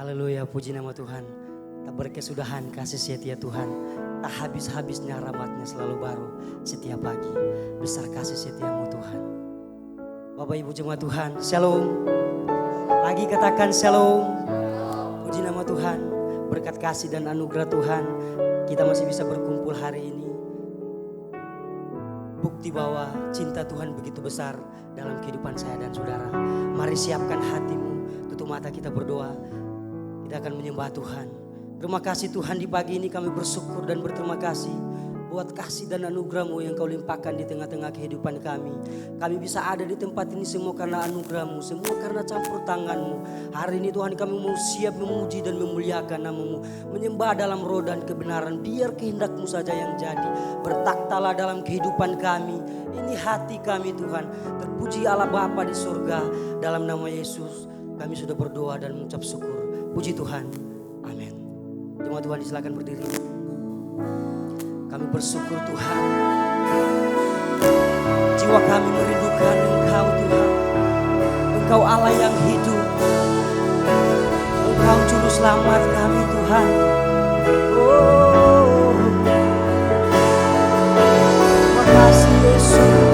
Haleluya, puji nama Tuhan. Tak berkesudahan kasih setia Tuhan. Tak habis-habisnya rahmat-Nya selalu baru setiap pagi. Besar kasih setiamu Tuhan. Bapak Ibu jemaat Tuhan, shalom. Lagi katakan shalom. Puji nama Tuhan. Berkat kasih dan anugerah Tuhan, kita masih bisa berkumpul hari ini. Bukti bahwa cinta Tuhan begitu besar dalam kehidupan saya dan saudara. Mari siapkan hatimu, tutup mata kita berdoa. Kita akan menyembah Tuhan. Terima kasih Tuhan, di pagi ini kami bersyukur dan berterima kasih buat kasih dan anugerah-Mu yang Kau limpahkan di tengah-tengah kehidupan kami. Kami bisa ada di tempat ini semua karena anugerah-Mu, semua karena campur tangan-Mu. Hari ini Tuhan, kami mau siap memuji dan memuliakan nama-Mu, menyembah dalam roh dan kebenaran. Biar kehendak-Mu saja yang jadi. Bertakhtalah dalam kehidupan kami. Ini hati kami Tuhan. Terpuji Allah Bapa di surga. Dalam nama Yesus kami sudah berdoa dan mengucap syukur. Puji Tuhan. Amin. Jemaat Tuhan silakan berdiri. Kami bersyukur Tuhan. Jiwa kami merindukan Engkau Tuhan. Engkau Allah yang hidup. Engkau juru selamat kami Tuhan. Oh, terima kasih Yesus. Oh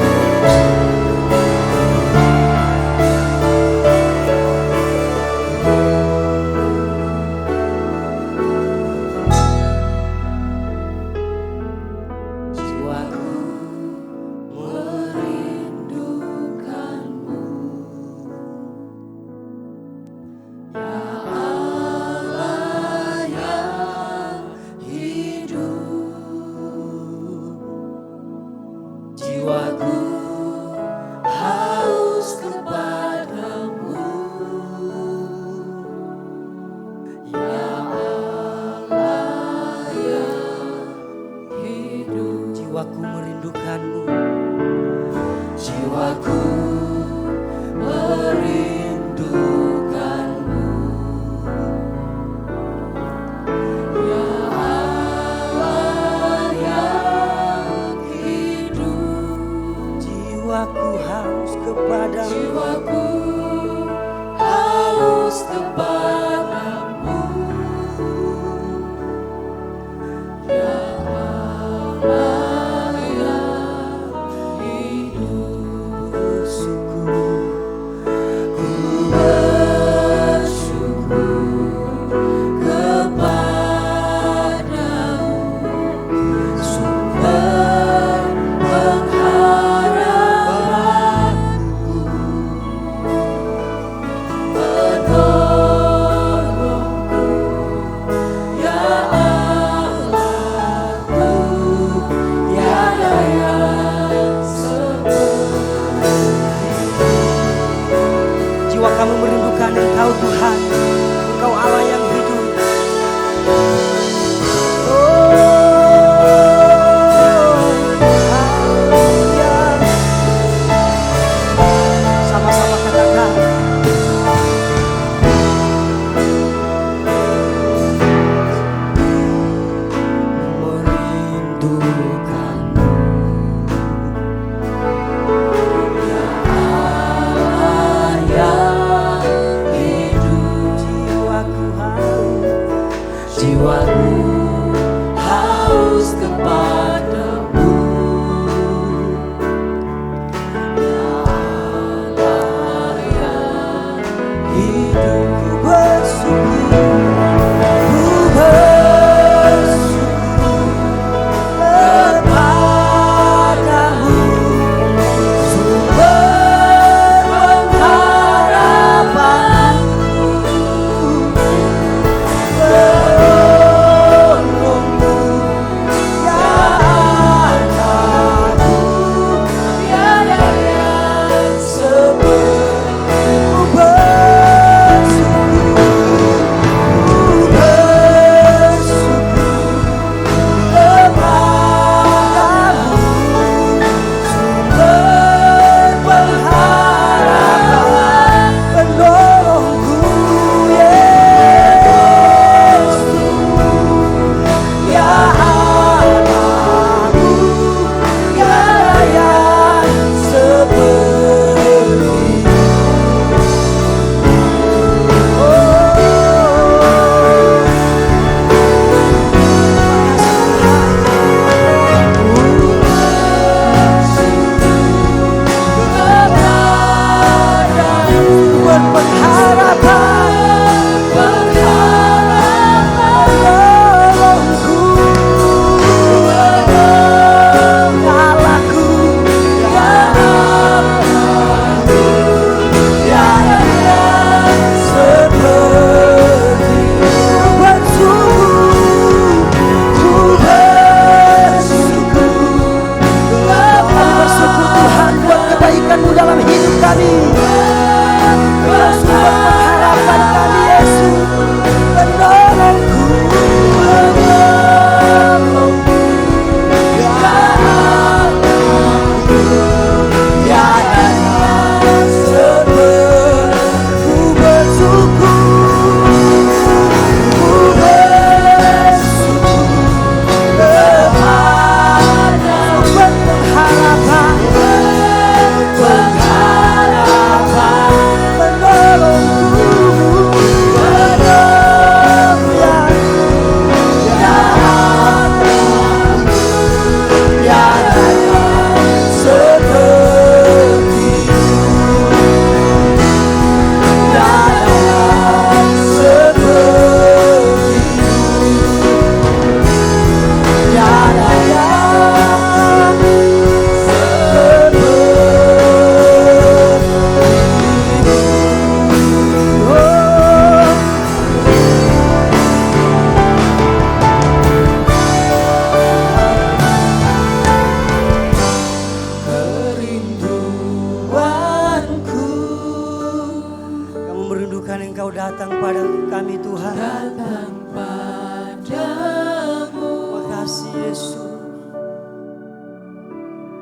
datang padamu. Makasih Yesus.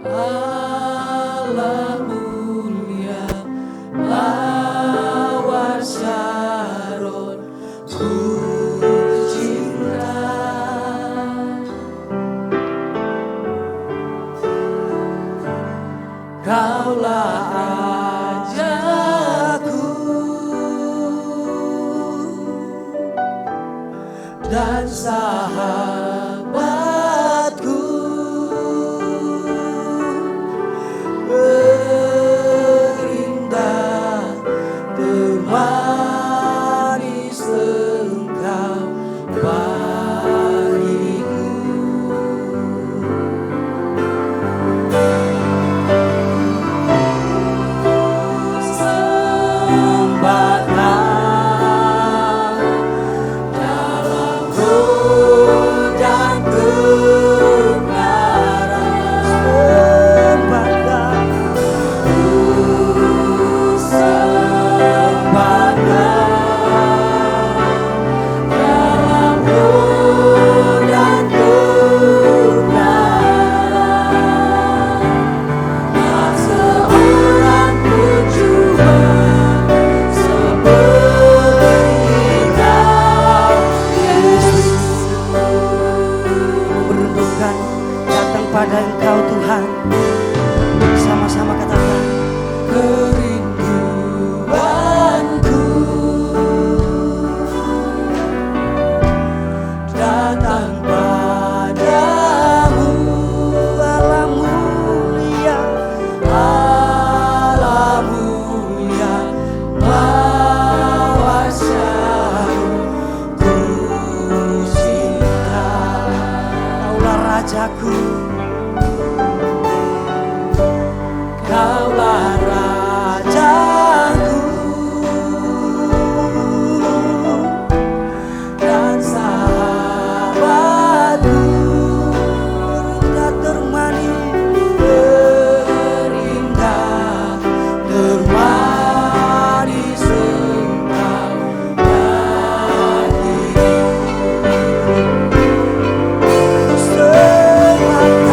Allah mulia, Mawar Syaron, ku cinta. Kaulah rajaku dan sahabatku, berindah termanis engkau bagiku. Pada Engkau Tuhan, sama-sama katakan kerinduanku datang padamu. Allah mulia, Allah mulia, Mawar Syaron, ku cinta. Kaulah rajaku, Kaulah rajaku dan sahabatku, berindah termanis, berindah termanis engkau bagiku. selalu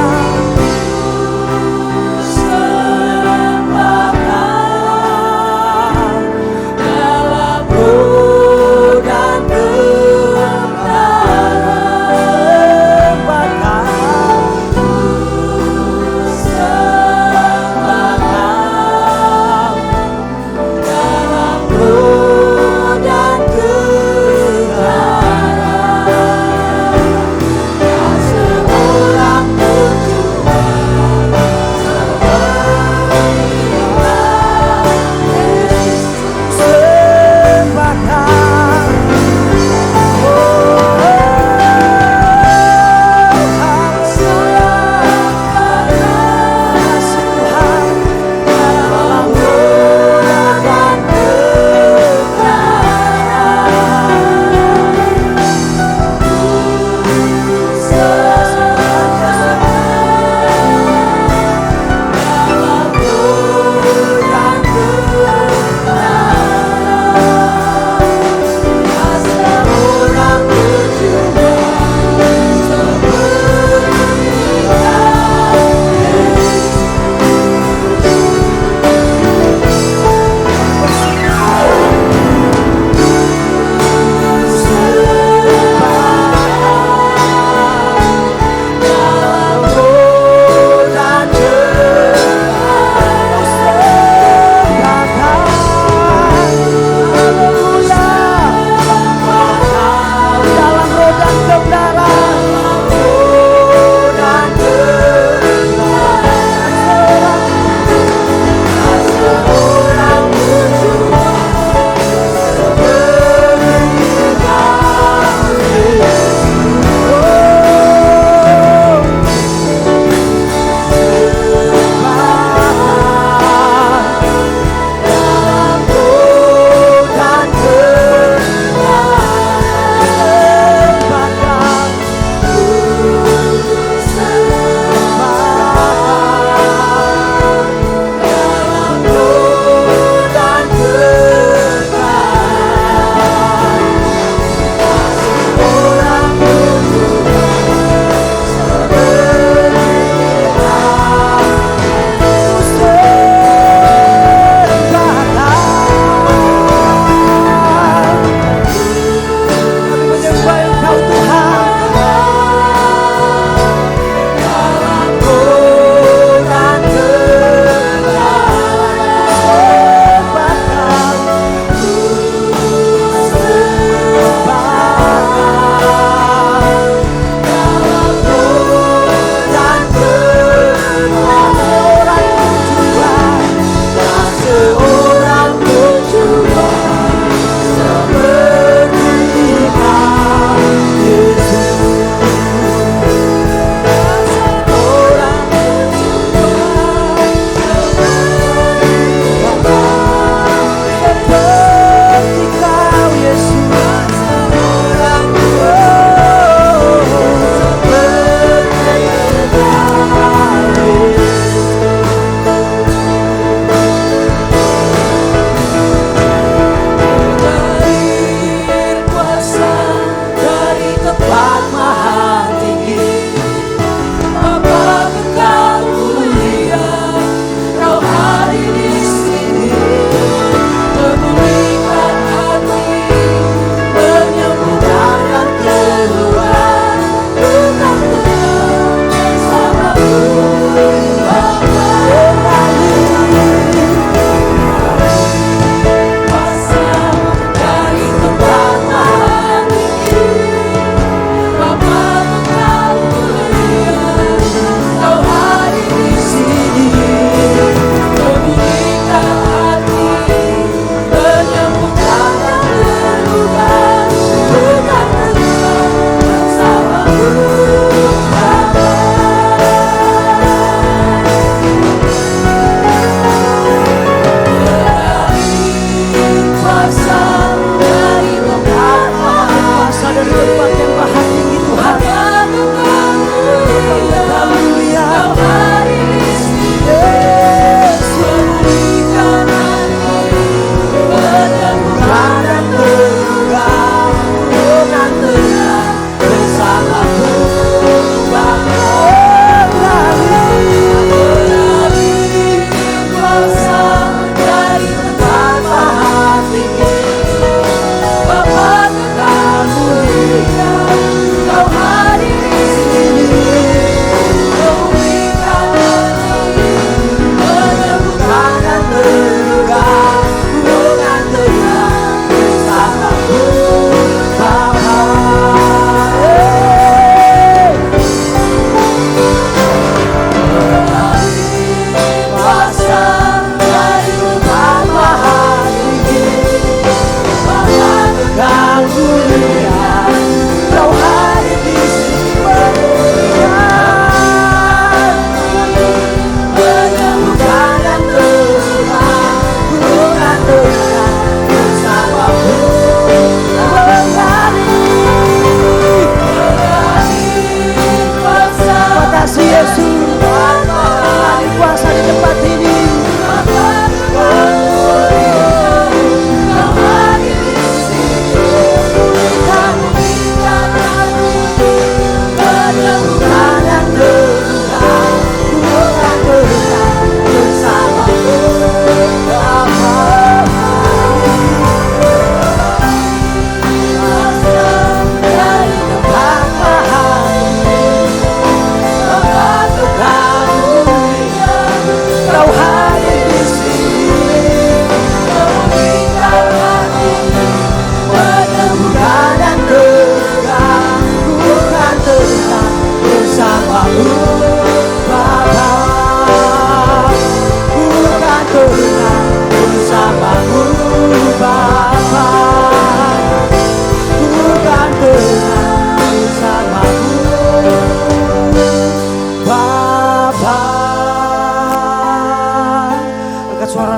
berada di tempat yang maha tinggi Tuhan. Haleluya.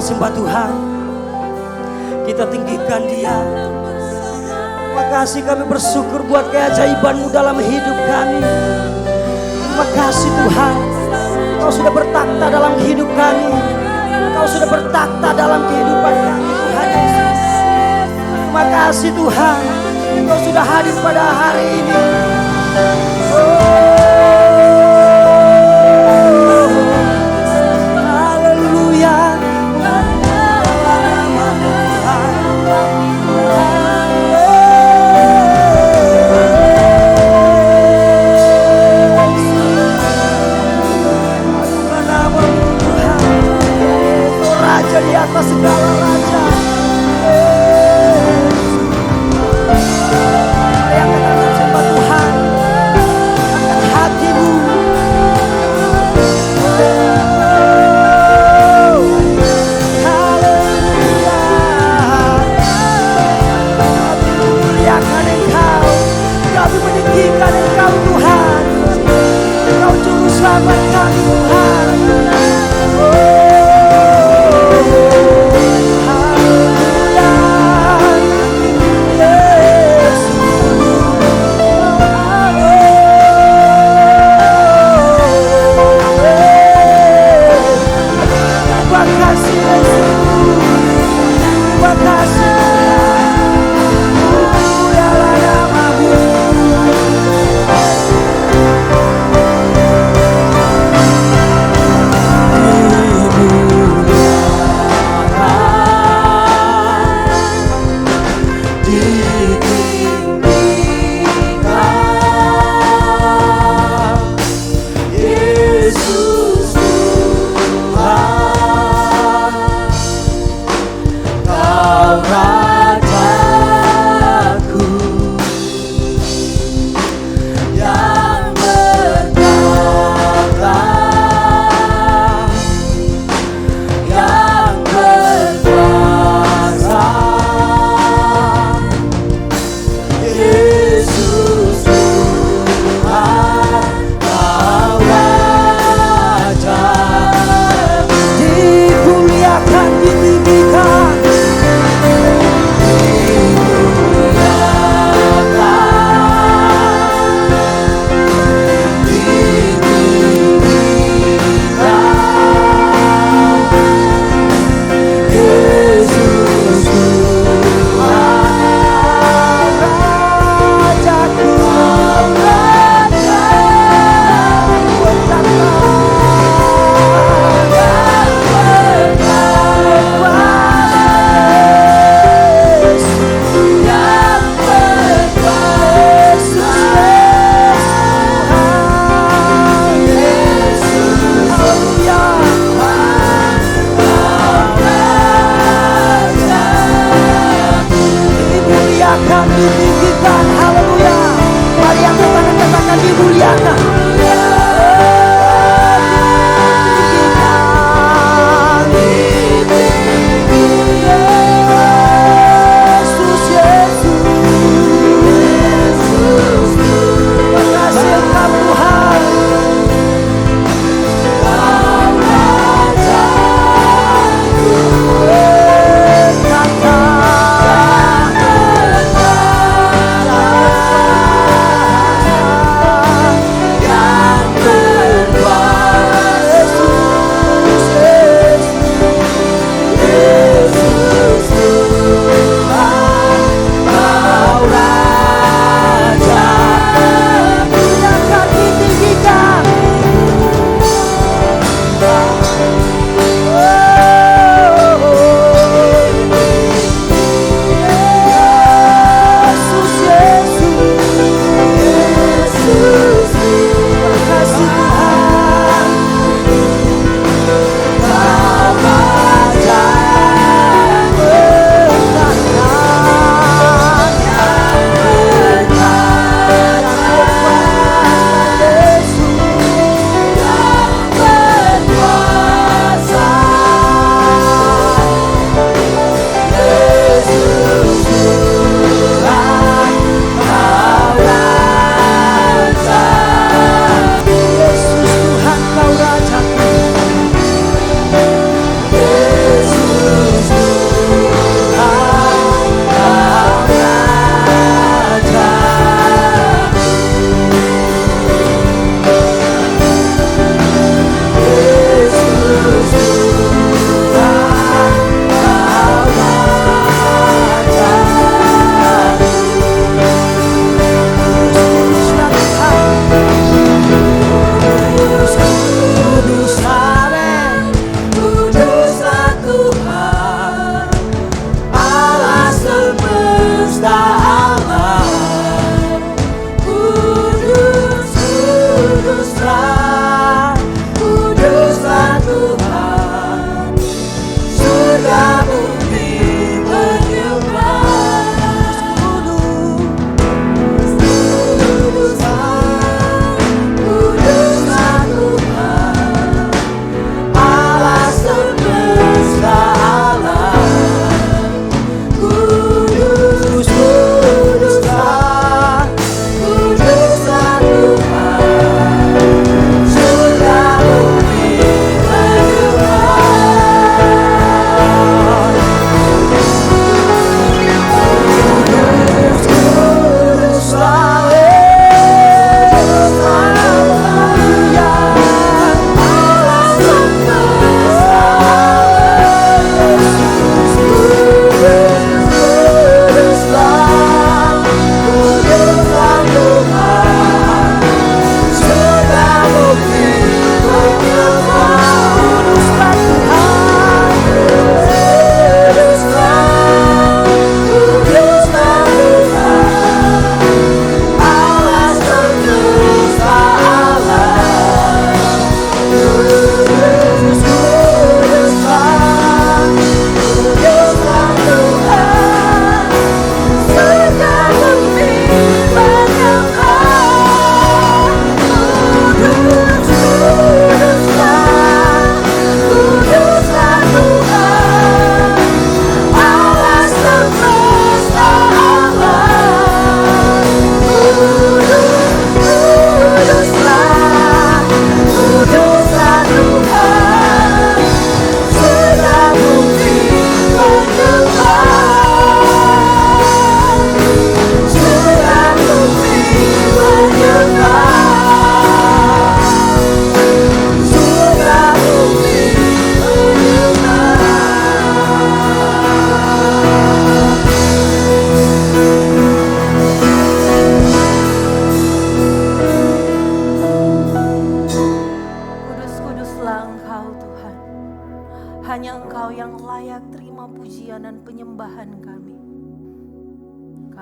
Sembah Tuhan, kita tinggikan Dia. Terima kasih, kami bersyukur buat keajaiban-Mu dalam hidup kami. Terima kasih Tuhan, Kau sudah bertakhta dalam hidup kami. Kau sudah bertakhta dalam kehidupan kami Tuhan Yesus. Terima kasih Tuhan, Kau sudah hadir pada hari ini. Di atas segala raja, yang katakan sembah Tuhan, angkat hatimu. Haleluya, kami memuliakan Engkau, kami meninggikan Engkau Tuhan, Engkau juru selamat kami Tuhan.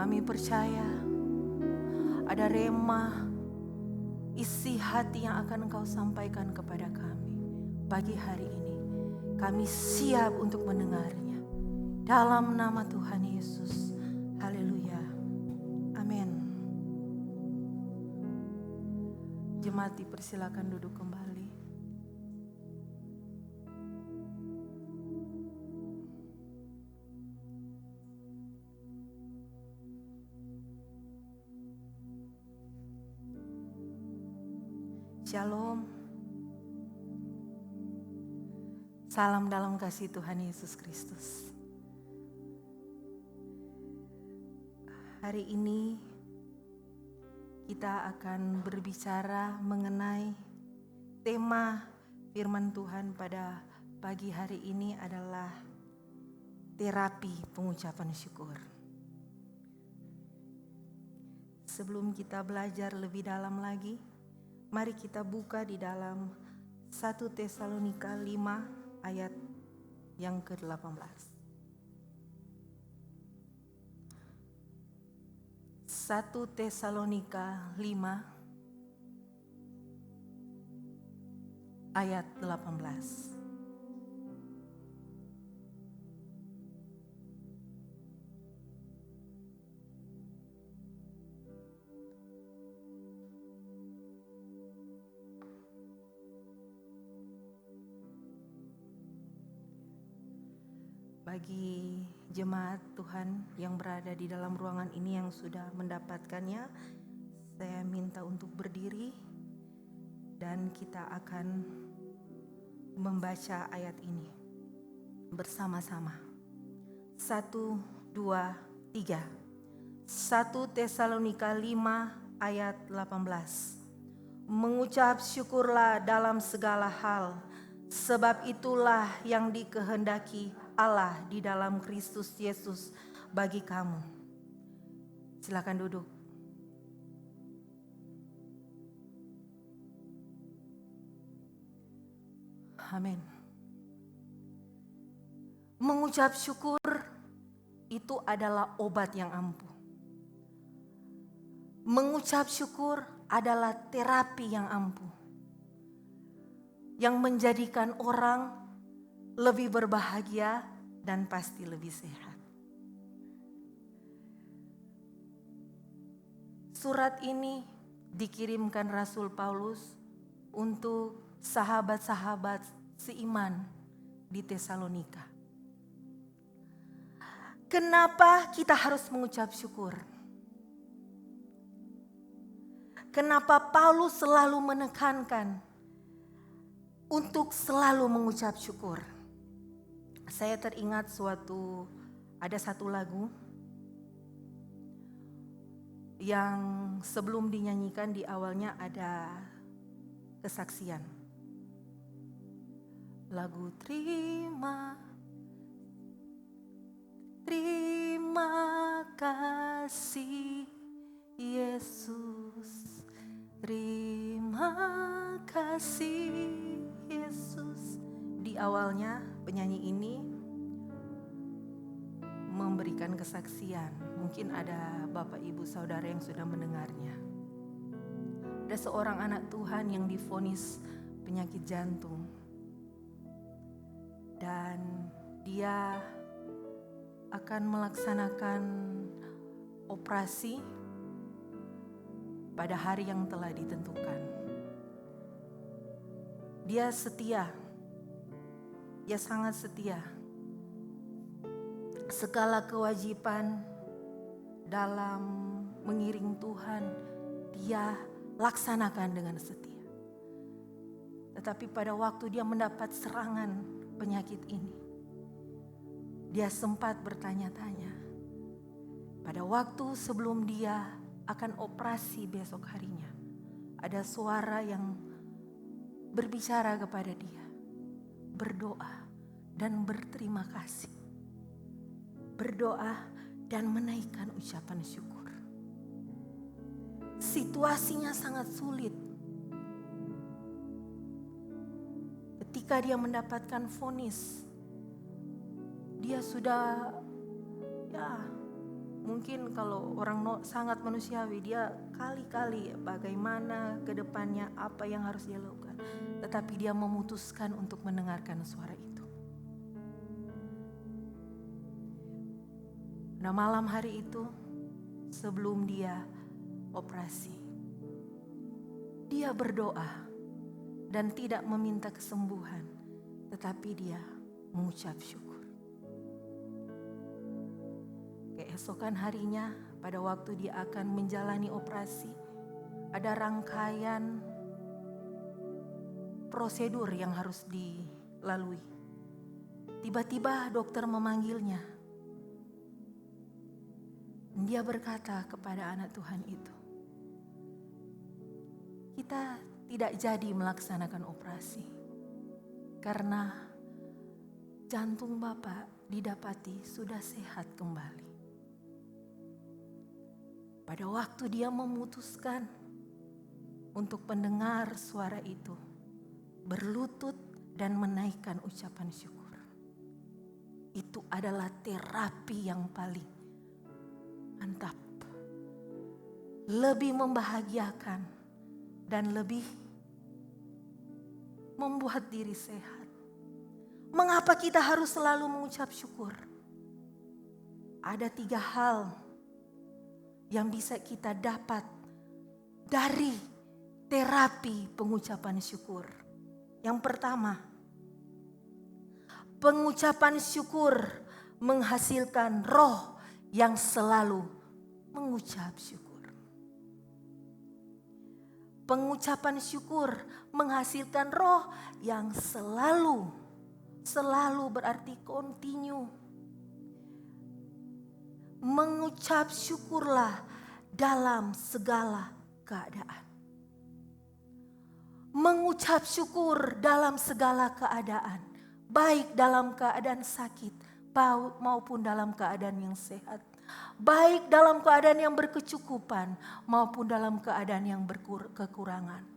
Kami percaya ada rema isi hati yang akan Engkau sampaikan kepada kami pagi hari ini. Kami siap untuk mendengarnya. Dalam nama Tuhan Yesus. Haleluya. Amin. Jemaat dipersilakan duduk kembali. Shalom. Salam dalam kasih Tuhan Yesus Kristus. Hari ini kita akan berbicara mengenai tema firman Tuhan pada pagi hari ini adalah terapi pengucapan syukur. Sebelum kita belajar lebih dalam lagi, mari kita buka di dalam 1 Tesalonika 5 ayat yang ke-18. 1 Tesalonika 5 ayat 18. Bagi jemaat Tuhan yang berada di dalam ruangan ini yang sudah mendapatkannya, saya minta untuk berdiri dan kita akan membaca ayat ini bersama-sama. 1, 2, 3. 1 Tesalonika 5 ayat 18. Mengucap syukurlah dalam segala hal, sebab itulah yang dikehendaki Allah di dalam Kristus Yesus bagi kamu. Silakan duduk. Amin. Mengucap syukur itu adalah obat yang ampuh. Mengucap syukur adalah terapi yang ampuh, yang menjadikan orang lebih berbahagia dan pasti lebih sehat. Surat ini dikirimkan Rasul Paulus untuk sahabat-sahabat seiman di Tesalonika. Kenapa kita harus mengucap syukur? Kenapa Paulus selalu menekankan untuk selalu mengucap syukur? Saya teringat ada satu lagu yang sebelum dinyanyikan di awalnya ada kesaksian. Lagu terima kasih Yesus, terima kasih Yesus. Di awalnya penyanyi ini memberikan kesaksian. Mungkin ada Bapak Ibu Saudara yang sudah mendengarnya. Ada seorang anak Tuhan yang divonis penyakit jantung. Dan dia akan melaksanakan operasi pada hari yang telah ditentukan. Dia setia. Dia sangat setia. Segala kewajiban dalam mengiring Tuhan, dia laksanakan dengan setia. Tetapi pada waktu dia mendapat serangan penyakit ini, dia sempat bertanya-tanya. Pada waktu sebelum dia akan operasi besok harinya, ada suara yang berbicara kepada dia. Berdoa dan berterima kasih. Berdoa dan menaikkan ucapan syukur. Situasinya sangat sulit. Ketika dia mendapatkan vonis, dia sudah Mungkin kalau orang sangat manusiawi, dia kali-kali bagaimana ke depannya, apa yang harus dia lakukan. Tetapi dia memutuskan untuk mendengarkan suara itu. Nah, malam hari itu sebelum dia operasi, dia berdoa dan tidak meminta kesembuhan, tetapi dia mengucap syukur. Keesokan harinya, pada waktu dia akan menjalani operasi, ada rangkaian prosedur yang harus dilalui. Tiba-tiba dokter memanggilnya. Dia berkata kepada anak Tuhan itu, kita tidak jadi melaksanakan operasi karena jantung Bapak didapati sudah sehat kembali. Pada waktu dia memutuskan untuk mendengar suara itu, berlutut dan menaikkan ucapan syukur. Itu adalah terapi yang paling mantap. Lebih membahagiakan dan lebih membuat diri sehat. Mengapa kita harus selalu mengucap syukur? Ada 3 hal yang bisa kita dapat dari terapi pengucapan syukur. Yang pertama, pengucapan syukur menghasilkan roh yang selalu mengucap syukur. Pengucapan syukur menghasilkan roh yang selalu berarti continue. Mengucap syukurlah dalam segala keadaan. Mengucap syukur dalam segala keadaan, baik dalam keadaan sakit maupun dalam keadaan yang sehat, baik dalam keadaan yang berkecukupan maupun dalam keadaan yang kekurangan.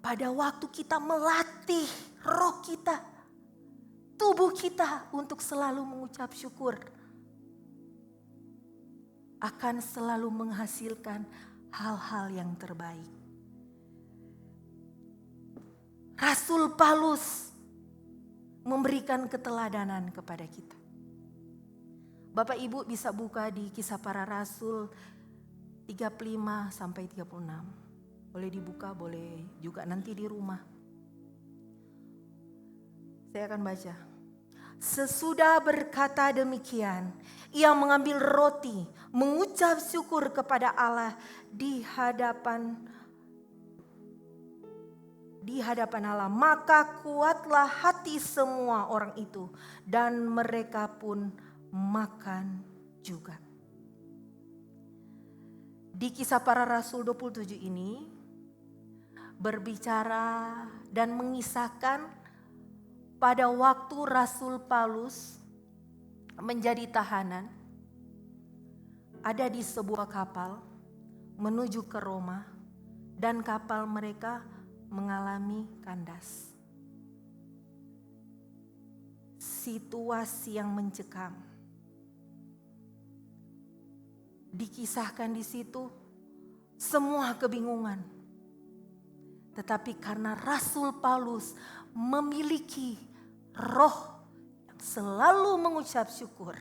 Pada waktu kita melatih roh kita, tubuh kita untuk selalu mengucap syukur, akan selalu menghasilkan hal-hal yang terbaik. Rasul Paulus memberikan keteladanan kepada kita. Bapak Ibu bisa buka di Kisah Para Rasul 35 sampai 36. Boleh dibuka, boleh juga nanti di rumah. Saya akan baca. Sesudah berkata demikian, ia mengambil roti, mengucap syukur kepada Allah di hadapan Allah. Maka kuatlah hati semua orang itu dan mereka pun makan juga. Di Kisah Para Rasul 27 ini berbicara dan mengisahkan pada waktu Rasul Paulus menjadi tahanan, ada di sebuah kapal menuju ke Roma dan kapal mereka mengalami kandas. Situasi yang mencekam. Dikisahkan di situ semua kebingungan. Tetapi karena Rasul Paulus memiliki roh yang selalu mengucap syukur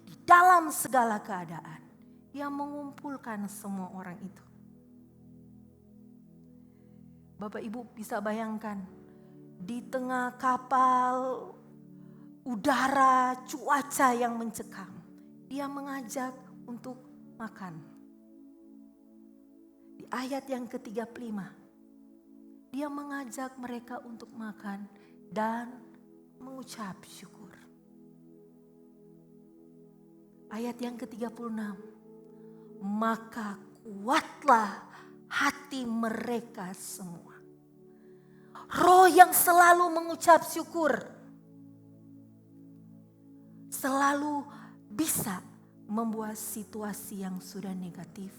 di dalam segala keadaan, dia mengumpulkan semua orang itu. Bapak Ibu bisa bayangkan, di tengah kapal, udara, cuaca yang mencekam, dia mengajak untuk makan. Di ayat yang ke-35, dia mengajak mereka untuk makan dan mengucap syukur. Ayat yang ke-36, maka kuatlah hati mereka semua. Roh yang selalu mengucap syukur selalu bisa membuat situasi yang sudah negatif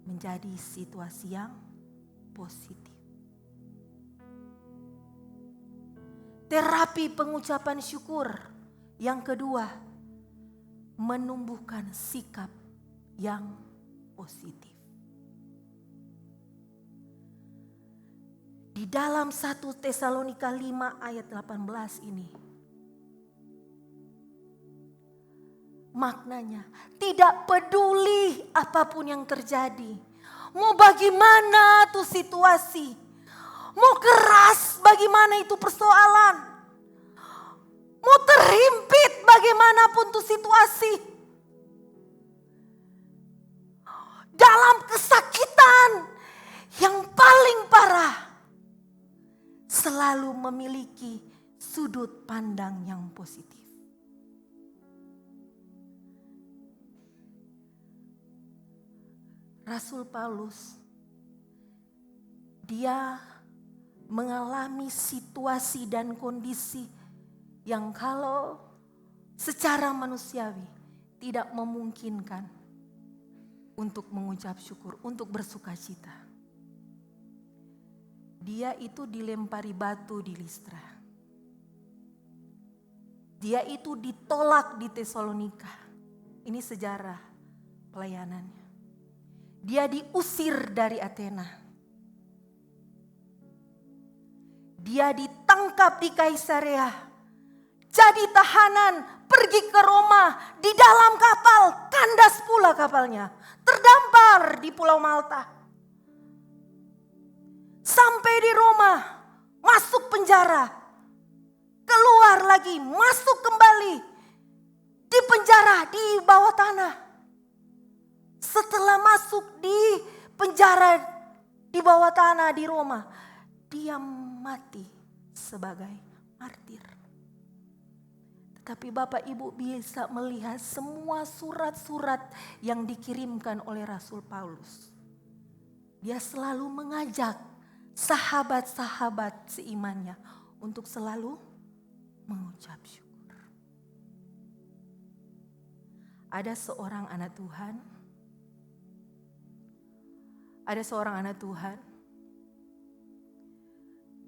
menjadi situasi yang positif. Terapi pengucapan syukur yang kedua, menumbuhkan sikap yang positif. Di dalam 1 Tesalonika 5 ayat 18 ini, maknanya tidak peduli apapun yang terjadi. Mau bagaimana tuh situasi, mau keras bagaimana itu persoalan, mau terhimpit bagaimanapun tuh situasi, dalam kesakitan yang paling parah, selalu memiliki sudut pandang yang positif. Rasul Paulus, dia mengalami situasi dan kondisi yang kalau secara manusiawi tidak memungkinkan untuk mengucap syukur, untuk bersuka cita. Dia itu dilempari batu di Listra. Dia itu ditolak di Tesalonika. Ini sejarah pelayanannya. Dia diusir dari Athena. Dia ditangkap di Kaisarea. Jadi tahanan, pergi ke Roma, di dalam kapal, kandas pula kapalnya. Terdampar di Pulau Malta. Sampai di Roma, masuk penjara. Keluar lagi, masuk kembali. Di penjara, di bawah tanah. Setelah masuk di penjara di bawah tanah di Roma, dia mati sebagai martir. Tetapi Bapak Ibu bisa melihat semua surat-surat yang dikirimkan oleh Rasul Paulus. Dia selalu mengajak sahabat-sahabat seimannya untuk selalu mengucap syukur. Ada seorang anak Tuhan,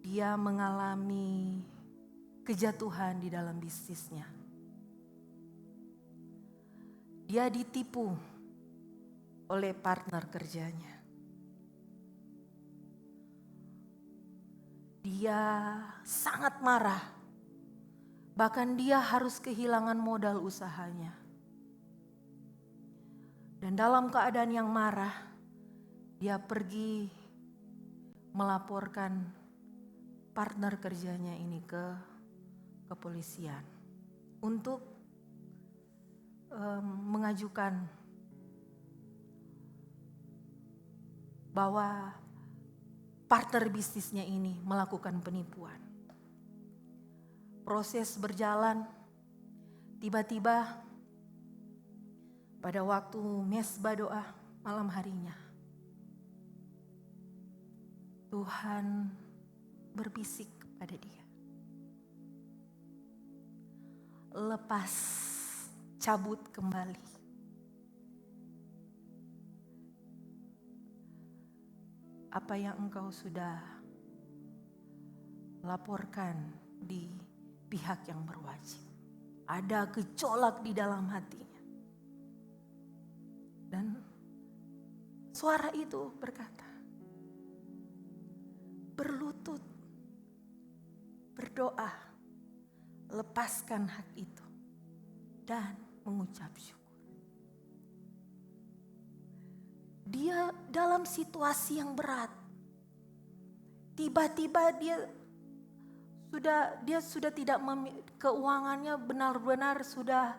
dia mengalami kejatuhan di dalam bisnisnya. Dia ditipu oleh partner kerjanya. Dia sangat marah. Bahkan dia harus kehilangan modal usahanya. Dan dalam keadaan yang marah, dia pergi melaporkan partner kerjanya ini ke kepolisian untuk mengajukan bahwa partner bisnisnya ini melakukan penipuan. Proses berjalan, tiba-tiba pada waktu mesbah doa malam harinya, Tuhan berbisik kepada dia. Lepas, cabut kembali. Apa yang engkau sudah laporkan di pihak yang berwajib. Ada gejolak di dalam hatinya. Dan suara itu berkata, berlutut, berdoa, lepaskan hak itu, dan mengucap syukur. Dia dalam situasi yang berat. Tiba-tiba dia sudah tidak keuangannya benar-benar sudah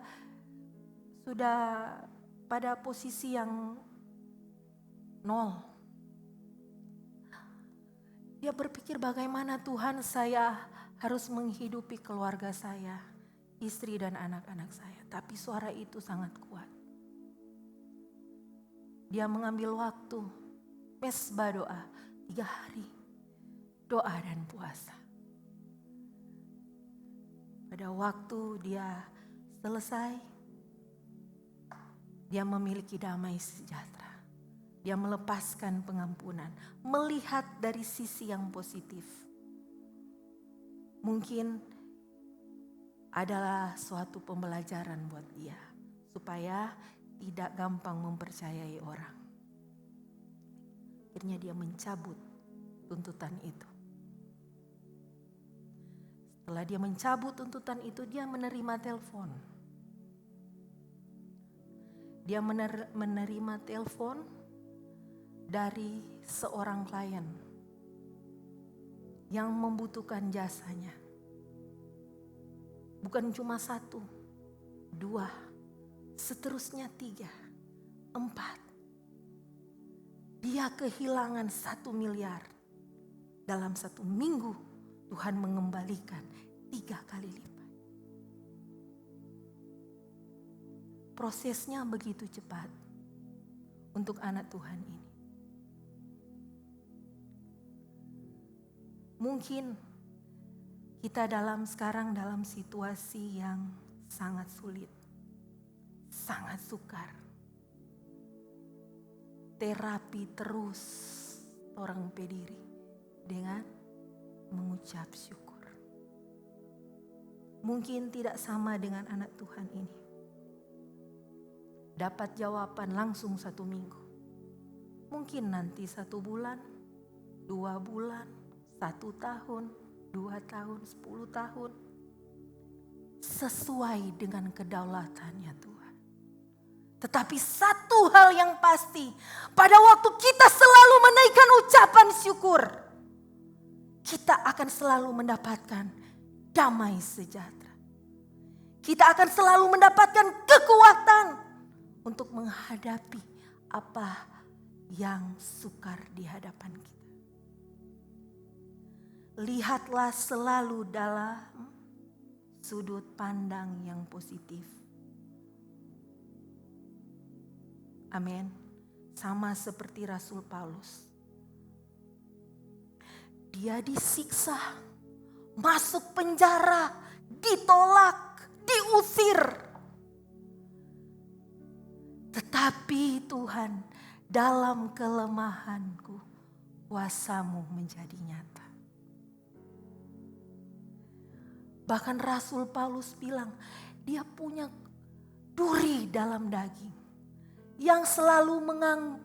pada posisi yang nol. Dia berpikir bagaimana Tuhan saya harus menghidupi keluarga saya, istri dan anak-anak saya. Tapi suara itu sangat kuat. Dia mengambil waktu, mesbah doa, 3 hari, doa dan puasa. Pada waktu dia selesai, dia memiliki damai sejahtera. Dia melepaskan pengampunan, melihat dari sisi yang positif. Mungkin adalah suatu pembelajaran buat dia. supaya tidak gampang mempercayai orang. Akhirnya dia mencabut tuntutan itu. Setelah dia mencabut tuntutan itu, dia menerima telepon. Dia menerima telepon dari seorang klien yang membutuhkan jasanya. Bukan cuma 1, 2, seterusnya 3, 4. Dia kehilangan 1 miliar. Dalam 1 minggu Tuhan mengembalikan 3 kali lipat. Prosesnya begitu cepat untuk anak Tuhan ini. Mungkin kita sekarang dalam situasi yang sangat sulit, sangat sukar. Terapi terus orang pediri dengan mengucap syukur. Mungkin tidak sama dengan anak Tuhan ini. Dapat jawaban langsung 1 minggu. Mungkin nanti 1 bulan, 2 bulan, 1 tahun, 2 tahun, 10 tahun. Sesuai dengan kedaulatannya Tuhan. Tetapi satu hal yang pasti, pada waktu kita selalu menaikkan ucapan syukur, kita akan selalu mendapatkan damai sejahtera. Kita akan selalu mendapatkan kekuatan untuk menghadapi apa yang sukar di hadapan kita. Lihatlah selalu dalam sudut pandang yang positif. Amin. Sama seperti Rasul Paulus. Dia disiksa, masuk penjara, ditolak, diusir. Tetapi Tuhan, dalam kelemahanku, kuasa-Mu menjadi nyata. Bahkan Rasul Paulus bilang, dia punya duri dalam daging yang selalu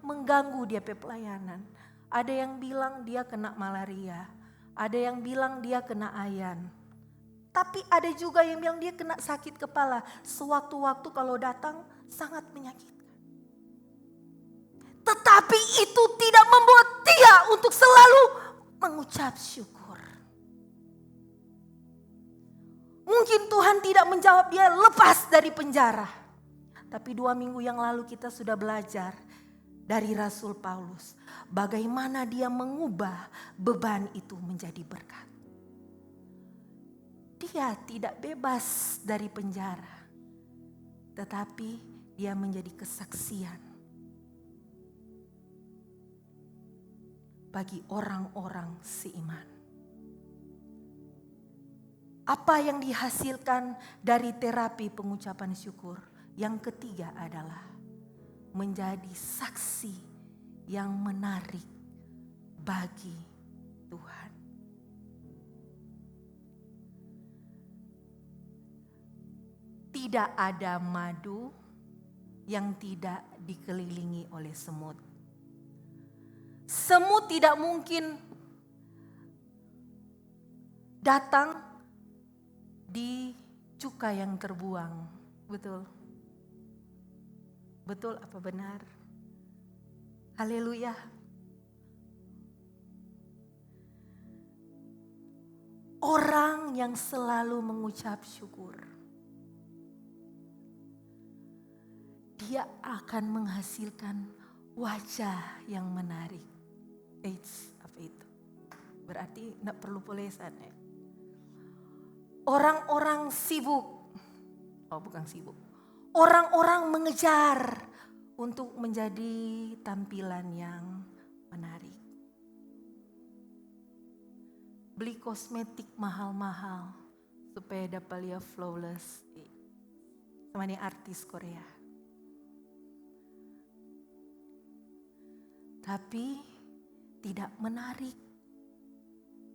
mengganggu dia pelayanan. Ada yang bilang dia kena malaria, ada yang bilang dia kena ayan. Tapi ada juga yang bilang dia kena sakit kepala. Sewaktu-waktu kalau datang sangat menyakitkan. Tetapi itu tidak membuat dia untuk selalu mengucap syukur. Mungkin Tuhan tidak menjawab dia lepas dari penjara. Tapi 2 minggu yang lalu kita sudah belajar dari Rasul Paulus. Bagaimana dia mengubah beban itu menjadi berkat. Dia tidak bebas dari penjara. Tetapi dia menjadi kesaksian bagi orang-orang seiman. Apa yang dihasilkan dari terapi pengucapan syukur? Yang ketiga adalah menjadi saksi yang menarik bagi Tuhan. Tidak ada madu yang tidak dikelilingi oleh semut. Semut tidak mungkin datang di cuka yang terbuang. Betul? Betul apa benar? Haleluya. Orang yang selalu mengucap syukur, dia akan menghasilkan wajah yang menarik. Apa itu? Berarti tidak perlu polesan ya. Orang-orang sibuk, bukan sibuk. Orang-orang mengejar untuk menjadi tampilan yang menarik. Beli kosmetik mahal-mahal supaya dapat lihat flawless. Sama ini artis Korea. Tapi tidak menarik.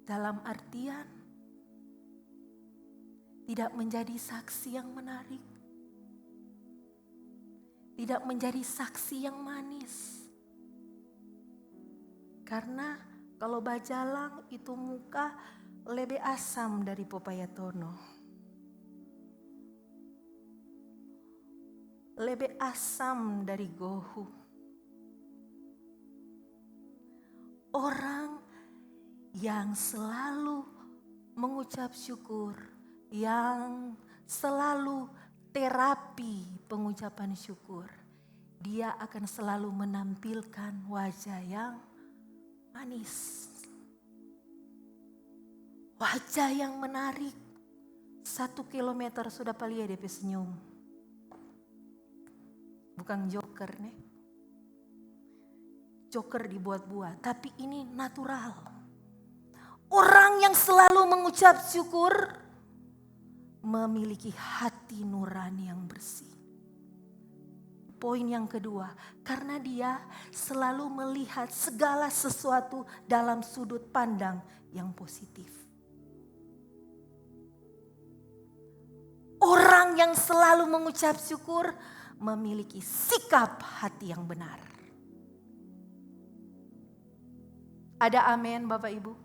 Dalam artian tidak menjadi saksi yang menarik. tidak menjadi saksi yang manis. Karena kalau bajalang itu muka lebih asam dari pepaya tono. Lebih asam dari gohu. Orang yang selalu mengucap syukur, yang selalu terapi pengucapan syukur, dia akan selalu menampilkan wajah yang manis. Wajah yang menarik. 1 kilometer sudah palia DP senyum. Bukan joker nih. Joker dibuat-buat, tapi ini natural. Orang yang selalu mengucap syukur memiliki hati nurani yang bersih. Poin yang kedua, karena dia selalu melihat segala sesuatu dalam sudut pandang yang positif. Orang yang selalu mengucap syukur memiliki sikap hati yang benar. Ada amin Bapak Ibu?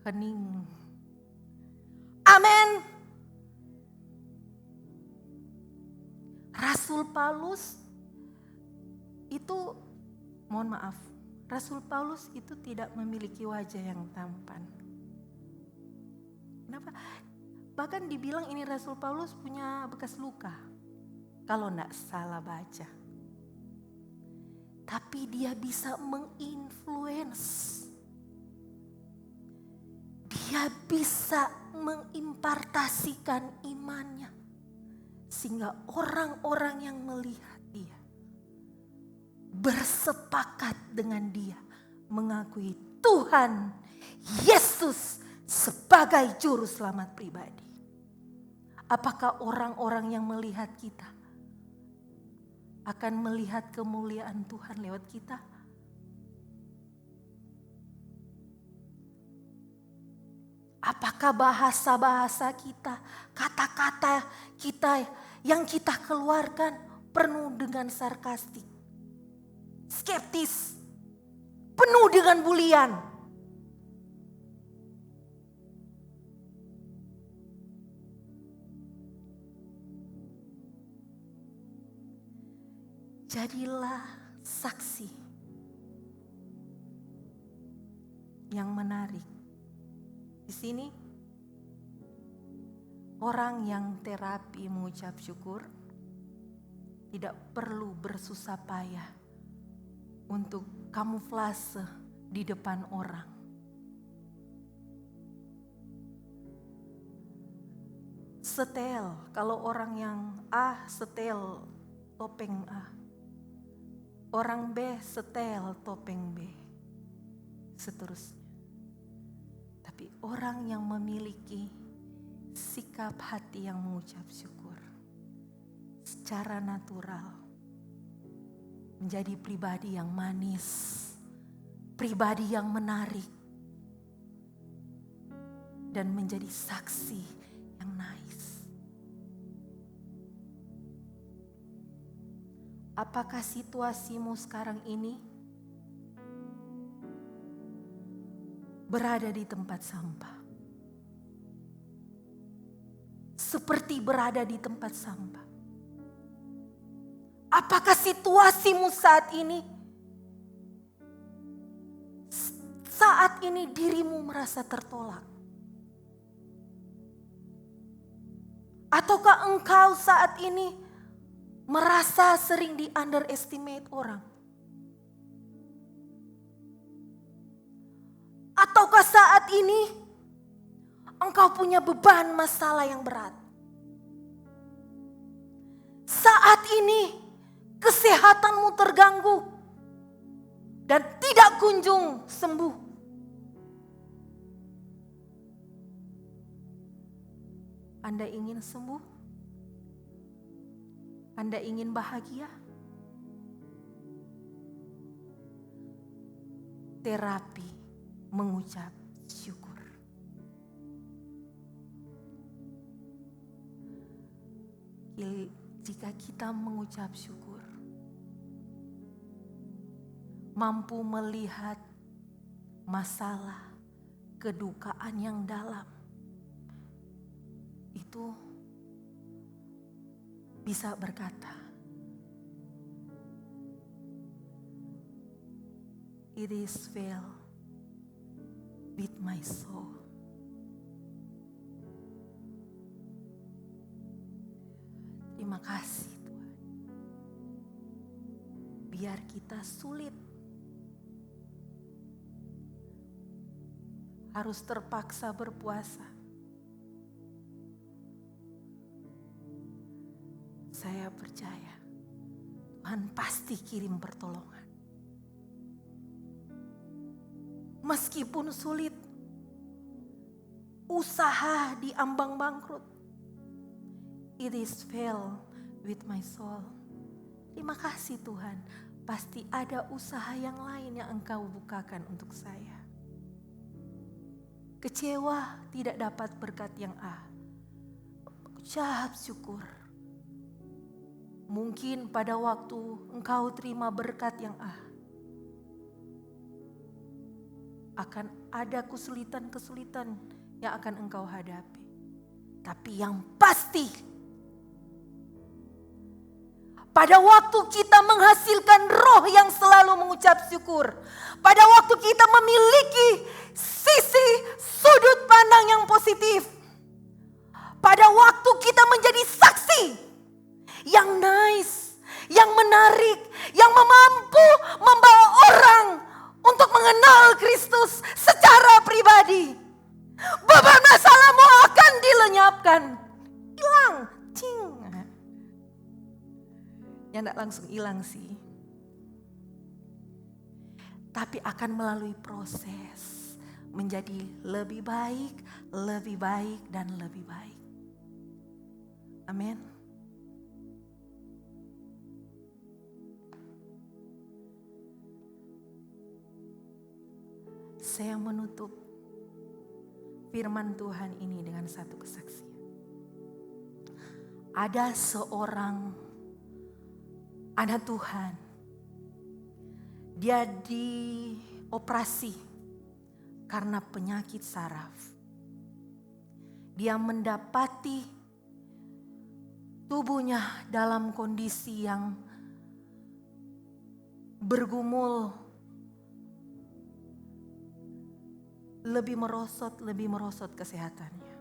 Hening. Amin. Rasul Paulus itu, mohon maaf, Rasul Paulus itu tidak memiliki wajah yang tampan. Kenapa? Bahkan dibilang ini Rasul Paulus punya bekas luka. Kalau enggak salah baca. Tapi dia bisa menginfluence. Dia bisa mengimpartasikan imannya. Sehingga orang-orang yang melihat dia bersepakat dengan dia. Mengakui Tuhan Yesus sebagai juru selamat pribadi. Apakah orang-orang yang melihat kita akan melihat kemuliaan Tuhan lewat kita? Apakah bahasa-bahasa kita, kata-kata kita yang kita keluarkan penuh dengan sarkastik, skeptis, penuh dengan bulian? Jadilah saksi yang menarik. Di sini orang yang terapi mengucap syukur tidak perlu bersusah payah untuk kamuflase di depan orang. Setel, kalau orang yang A setel topeng A. Orang B setel topeng B. Seterusnya. Tapi orang yang memiliki sikap hati yang mengucap syukur secara natural menjadi pribadi yang manis, pribadi yang menarik, dan menjadi saksi yang nice. Apakah situasimu sekarang ini berada di tempat sampah? Seperti berada di tempat sampah. Apakah situasimu saat ini dirimu merasa tertolak? Ataukah engkau saat ini merasa sering di underestimate orang? Ataukah saat ini engkau punya beban masalah yang berat? Saat ini kesehatanmu terganggu dan tidak kunjung sembuh. Anda ingin sembuh? Anda ingin bahagia? Terapi mengucap syukur. Jika kita mengucap syukur, mampu melihat masalah, kedukaan yang dalam, itu bisa berkata, "It is well with my soul." Terima kasih Tuhan. Biar kita sulit, harus terpaksa berpuasa, saya percaya Tuhan pasti kirim pertolongan. Meskipun sulit, usaha di ambang bangkrut, it is well with my soul. Terima kasih Tuhan, pasti ada usaha yang lain yang Engkau bukakan untuk saya. Kecewa tidak dapat berkat yang A, ucap syukur. Mungkin pada waktu Engkau terima berkat yang A, akan ada kesulitan-kesulitan yang akan Engkau hadapi. Tapi yang pasti, pada waktu kita menghasilkan roh yang selalu mengucap syukur, pada waktu kita memiliki sisi sudut pandang yang positif, pada waktu kita menjadi saksi yang nice, yang menarik, yang mampu membawa orang untuk mengenal Kristus secara pribadi, beban masalahmu akan dilenyapkan, hilang, cing. Ya enggak langsung hilang sih, tapi akan melalui proses menjadi lebih baik, dan lebih baik. Amin. Saya menutup firman Tuhan ini dengan satu kesaksian. Ada seorang anak Tuhan, dia dioperasi karena penyakit saraf. Dia mendapati tubuhnya dalam kondisi yang bergumul, lebih merosot kesehatannya.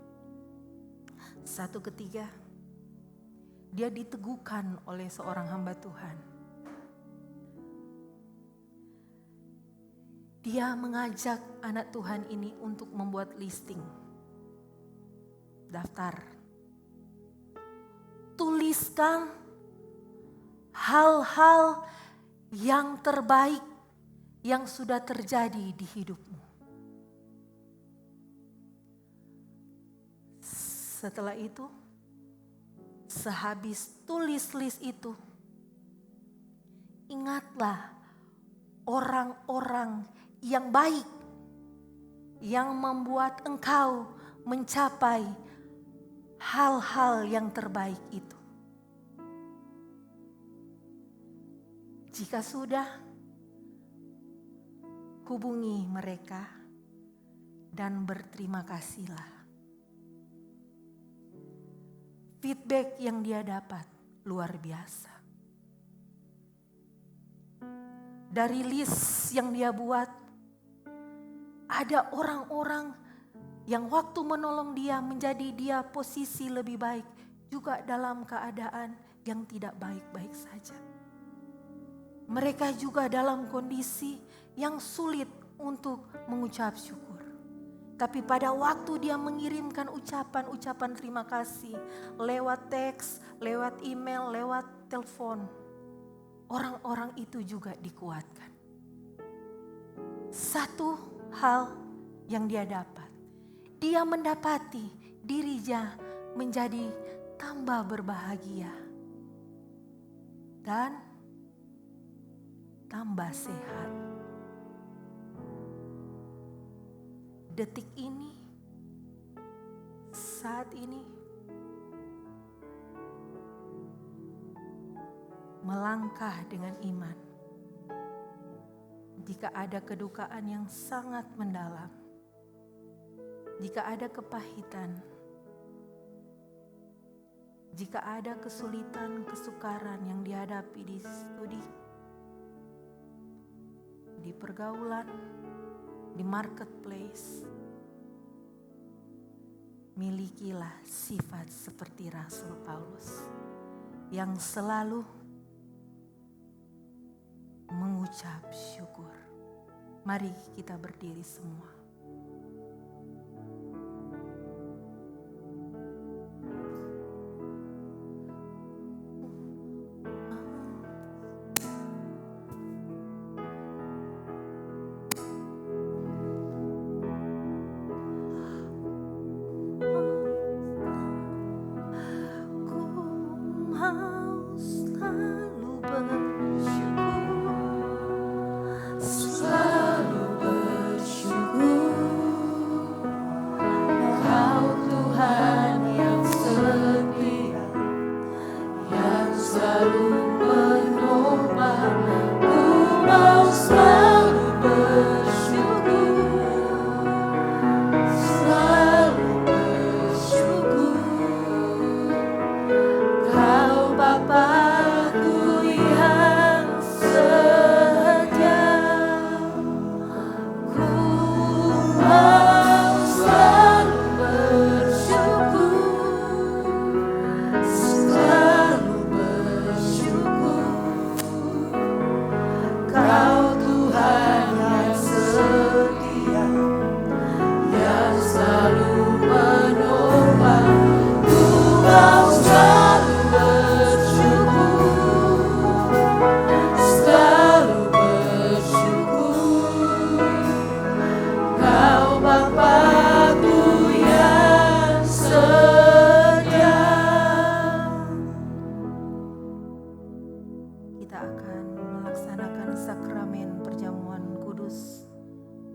Satu ketika dia diteguhkan oleh seorang hamba Tuhan. Dia mengajak anak Tuhan ini untuk membuat listing, daftar. Tuliskan hal-hal yang terbaik yang sudah terjadi di hidupmu. Setelah itu, sehabis tulis list itu, ingatlah orang-orang yang baik yang membuat engkau mencapai hal-hal yang terbaik itu. Jika sudah, hubungi mereka dan berterima kasihlah. Feedback yang dia dapat luar biasa. Dari list yang dia buat, ada orang-orang yang waktu menolong dia menjadi dia posisi lebih baik, juga dalam keadaan yang tidak baik-baik saja. Mereka juga dalam kondisi yang sulit untuk mengucap syukur. Tapi pada waktu dia mengirimkan ucapan-ucapan terima kasih lewat teks, lewat email, lewat telepon, orang-orang itu juga dikuatkan. Satu hal yang dia dapat, dia mendapati dirinya menjadi tambah berbahagia dan tambah sehat. Detik ini, saat ini, melangkah dengan iman. Jika ada kedukaan yang sangat mendalam, jika ada kepahitan, jika ada kesulitan, kesukaran yang dihadapi di studi, di pergaulan, di marketplace, milikilah sifat seperti Rasul Paulus yang selalu mengucap syukur. Mari kita berdiri semua.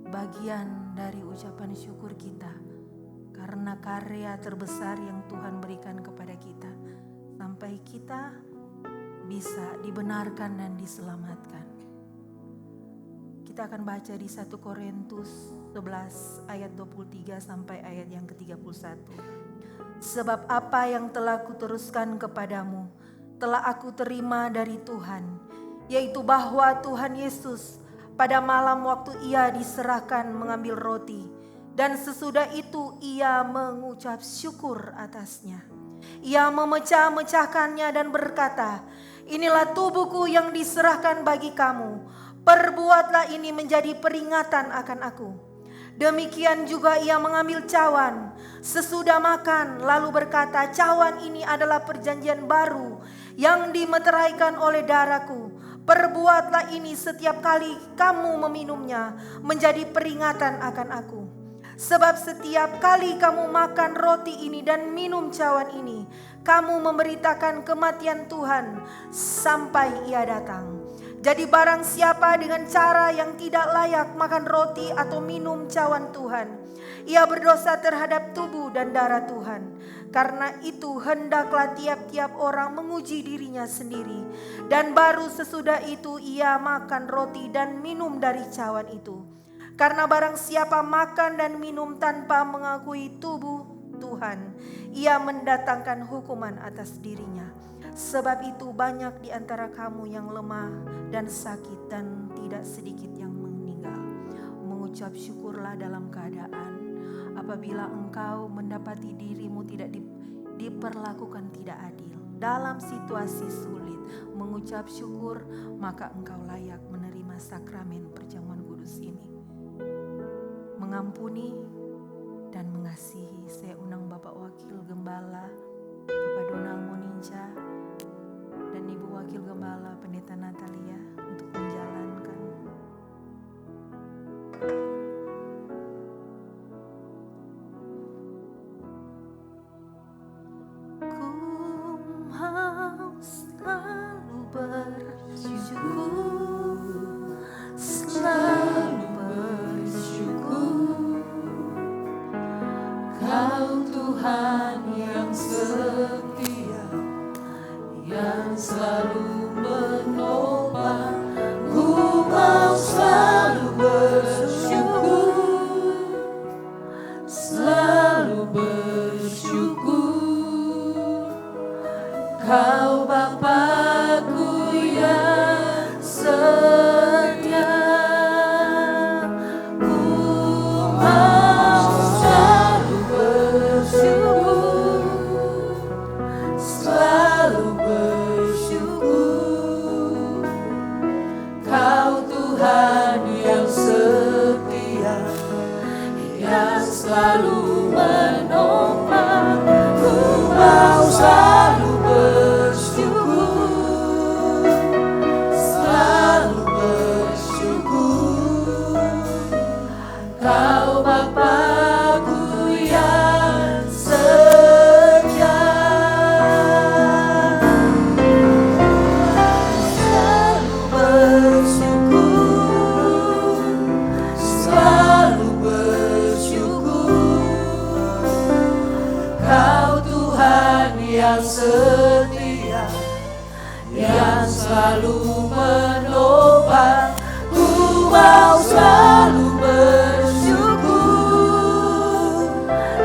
Bagian dari ucapan syukur kita karena karya terbesar yang Tuhan berikan kepada kita sampai kita bisa dibenarkan dan diselamatkan. Kita akan baca di 1 Korintus 11 ayat 23 sampai ayat yang ke-31. Sebab apa yang telah kuteruskan kepadamu telah aku terima dari Tuhan, yaitu bahwa Tuhan Yesus pada malam waktu ia diserahkan mengambil roti, dan sesudah itu ia mengucap syukur atasnya. Ia memecah-mecahkannya dan berkata, inilah tubuhku yang diserahkan bagi kamu. Perbuatlah ini menjadi peringatan akan aku. Demikian juga ia mengambil cawan sesudah makan, lalu berkata, cawan ini adalah perjanjian baru yang dimeteraikan oleh darahku. Perbuatlah ini setiap kali kamu meminumnya menjadi peringatan akan aku. Sebab setiap kali kamu makan roti ini dan minum cawan ini, kamu memberitakan kematian Tuhan sampai ia datang. Jadi barang siapa dengan cara yang tidak layak makan roti atau minum cawan Tuhan, ia berdosa terhadap tubuh dan darah Tuhan. Karena itu hendaklah tiap-tiap orang menguji dirinya sendiri, dan baru sesudah itu ia makan roti dan minum dari cawan itu. Karena barang siapa makan dan minum tanpa mengakui tubuh Tuhan, ia mendatangkan hukuman atas dirinya. Sebab itu banyak di antara kamu yang lemah dan sakit, dan tidak sedikit yang meninggal. Mengucap syukurlah dalam keadaan apabila engkau mendapati dirimu tidak diperlakukan tidak adil dalam situasi sulit. Mengucap syukur, maka engkau layak menerima sakramen perjamuan kudus ini. Mengampuni dan mengasihi. Saya undang Bapak Wakil Gembala, Bapak Donald Moninca, dan Ibu Wakil Gembala Pendeta Natalia untuk menjalankan. Selalu bersyukur, Kau Tuhan yang setia, yang selalu selalu menopang. Ku mau selalu bersyukur, selalu bersyukur. Kau Bapa-Ku yang setia, selalu bersyukur, selalu bersyukur. Kau Tuhan yang setia, yang selalu menopang. Ku mau selalu bersyukur,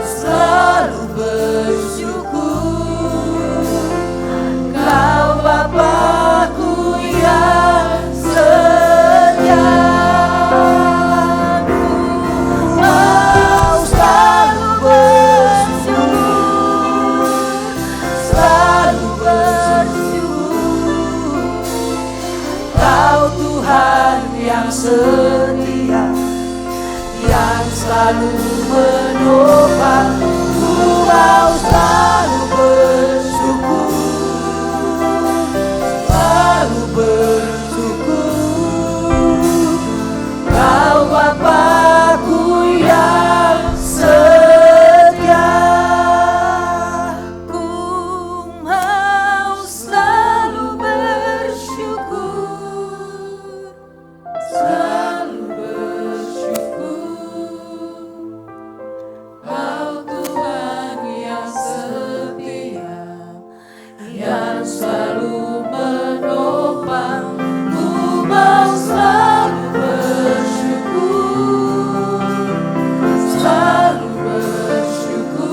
selalu bersyukur. Kau Bapa-Ku yang setia. Ku mau selalu bersyukur, selalu bersyukur. Kau Tuhan yang setia, yang selalu menopang. Ku mau selalu bersyukur, selalu bersyukur. Kau Bapa-Ku yang setia. Ku mau selalu bersyukur, selalu bersyukur. Kau Tuhan yang setia, yang selalu menopang. Ku mau selalu bersyukur, selalu bersyukur.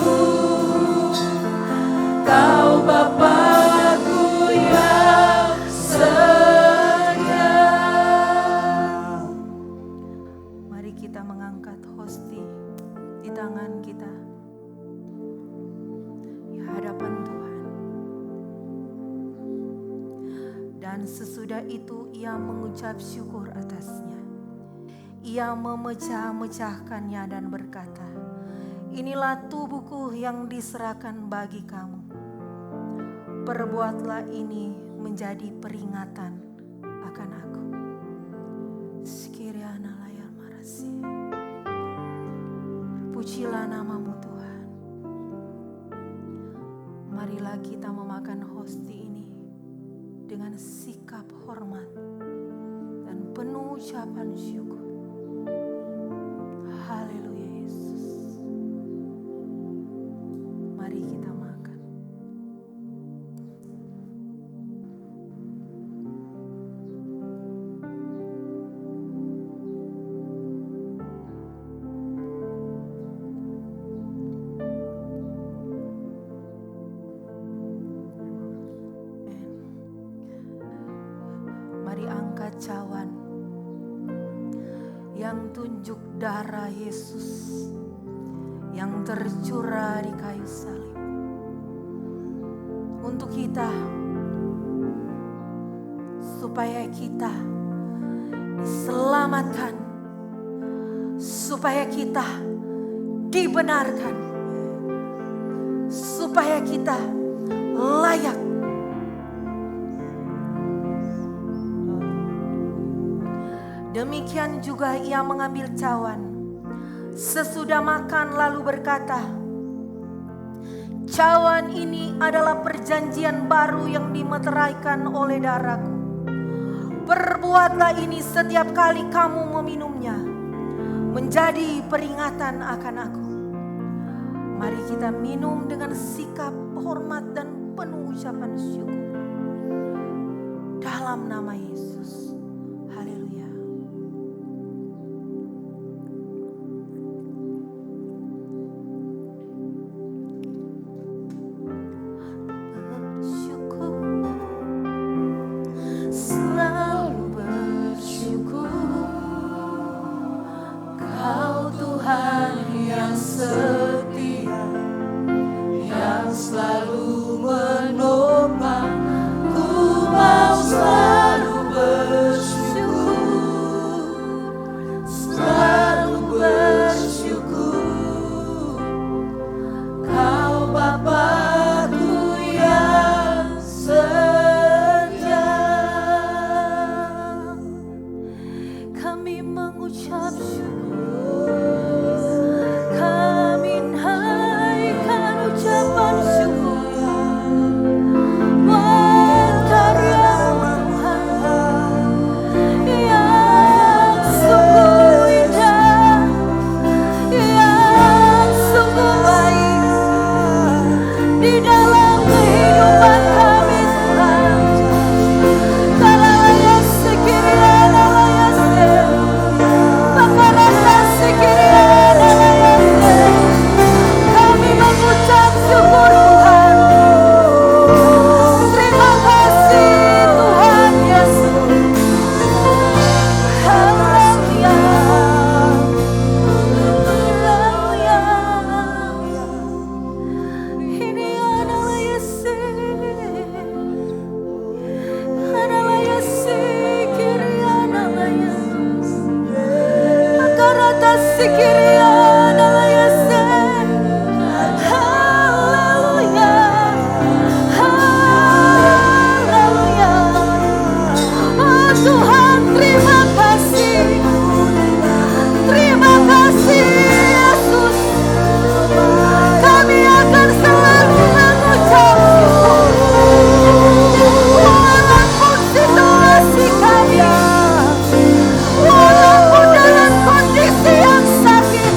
Kau Bapa-Ku yang setia. Mari kita mengangkat hosti di tangan kita di hadapan Tuhan. Dan sesudah itu ia mengucap syukur atasnya. Ia memecah-mecahkannya dan berkata, inilah tubuhku yang diserahkan bagi kamu. Perbuatlah ini menjadi peringatan akan aku. Sekiranya layar marasi. Pujilah namamu Tuhan. Marilah kita memakan hosti ini dengan sikap hormat dan penuh ucapan syukur. Haleluya Yesus. Mari kita makan. Mari angkat cawan yang tunjuk darah Yesus yang tercurah di kayu salib untuk kita, supaya kita diselamatkan, supaya kita dibenarkan, supaya kita layak. Demikian juga ia mengambil cawan sesudah makan lalu berkata, cawan ini adalah perjanjian baru yang dimeteraikan oleh darahku. Perbuatlah ini setiap kali kamu meminumnya, menjadi peringatan akan aku. Mari kita minum dengan sikap hormat dan penuh ucapan syukur. Dalam nama Yesus. Haleluya. Selalu bersyukur. Kau Tuhan yang setia, yang selalu menopang. Ku mau selalu bersyukur. mengucap syukur. Kami naikkan ucapan syukur buat karya Tuhan yang sungguh indah, yang sungguh baik di dalam kehidupan kami Tuhan. Kalaya sekiria nalaya se, makarata sekiria nalaya se. Kami mengucap syukur Tuhan. Terima kasih Tuhan Yesus. Haleluya. Haleluya. Ini adalah Yesus. Adalah Yesus, kiria adalah Yesus. Makarata sekiria adalah Yesus. Haleluya. Haleluya. Oh Tuhan, terima kasih. Terima kasih Yesus. Kami akan selalu mengucap syukur. Walaupun situasi kami, walaupun dalam kondisi yang sakit,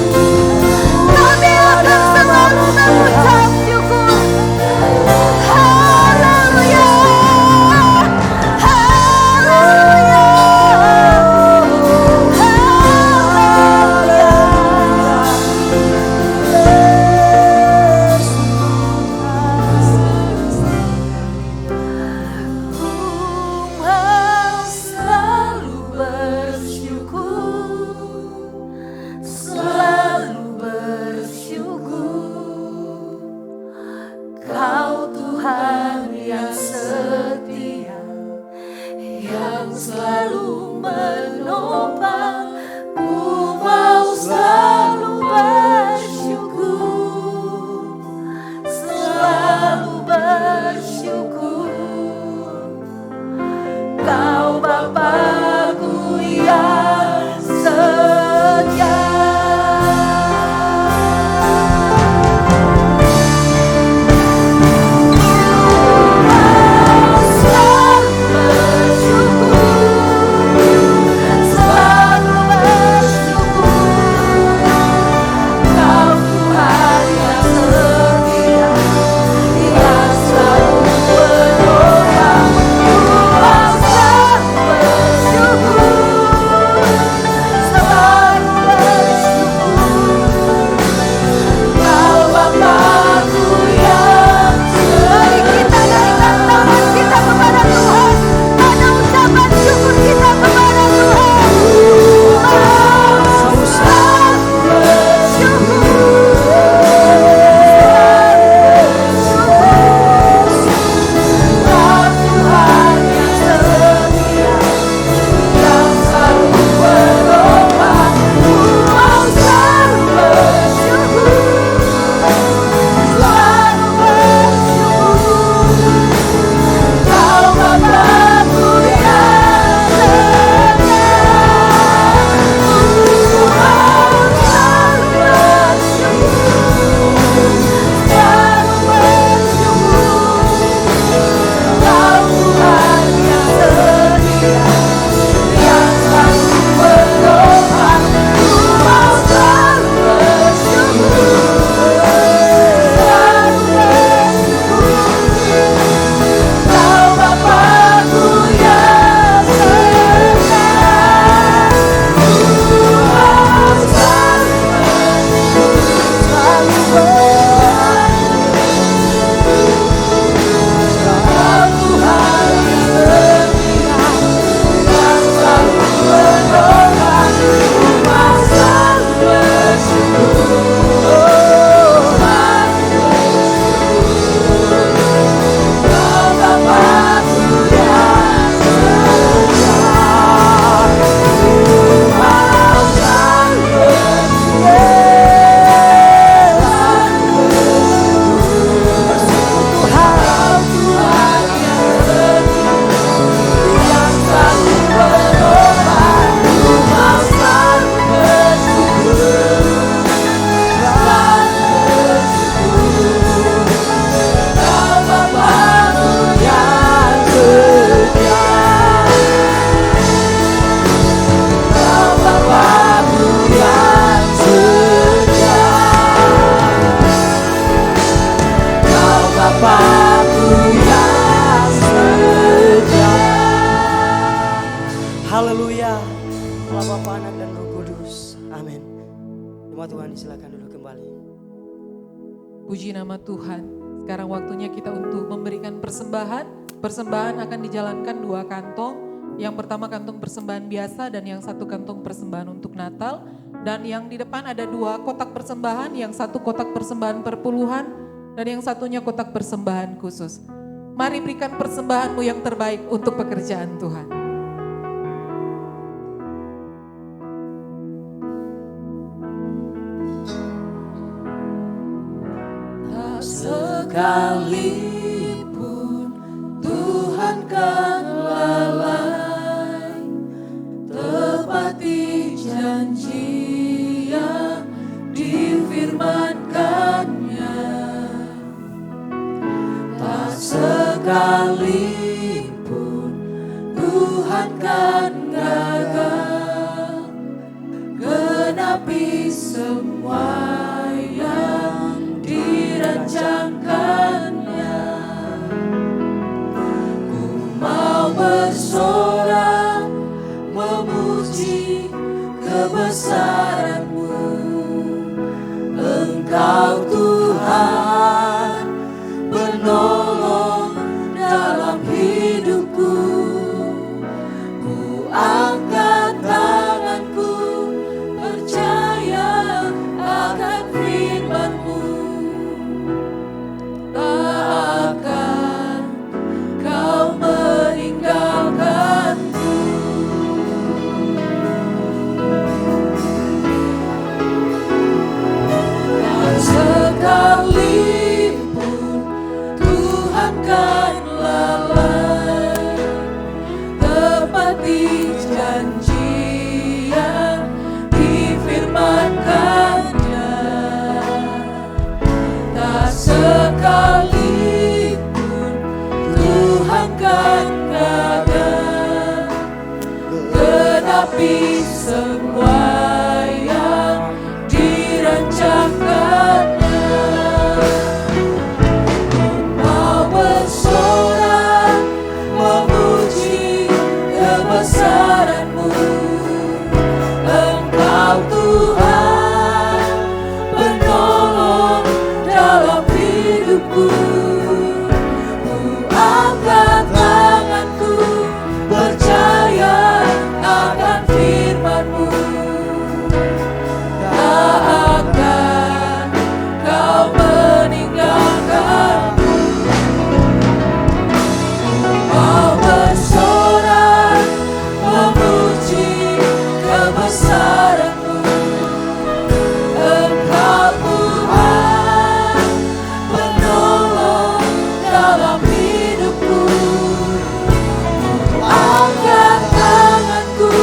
Jemaat Tuhan silakan dulu kembali. Puji nama Tuhan. Sekarang waktunya kita untuk memberikan persembahan. Persembahan akan dijalankan 2 kantong. Yang pertama kantong persembahan biasa dan yang satu kantong persembahan untuk Natal. Dan yang di depan ada 2 kotak persembahan, yang satu kotak persembahan perpuluhan dan yang satunya kotak persembahan khusus. Mari berikan persembahanmu yang terbaik untuk pekerjaan Tuhan. Sekalipun Tuhan kan lalai, tepati janji yang difirmankannya. Tak sekalipun Tuhan kan gagal, genapi semua yang dirancangkannya. Ku mau bersorak memuji kebesaran-Mu. Engkau Tuhan penolong dalam hidupku. Ku angkat tanganku percaya akan firman-Mu. Tak akan Kau meninggalkanku. Tak sekalipun Tuhan kan lalai, tepati janji yang difirmankannya. Tak sekalipun Tuhan kan gagal, genapi semua yang dirancangkannya. Mau bersorak memuji kebesaran-Mu. Engkau Tuhan penolong dalam hidupku. Ku angkat tanganku percaya akan firman-Mu. Tak akan Kau meninggalkanku. Mau bersorak memuji kebesaran-Mu. Engkau Tuhan penolong dalam hidupku. Ku angkat tanganku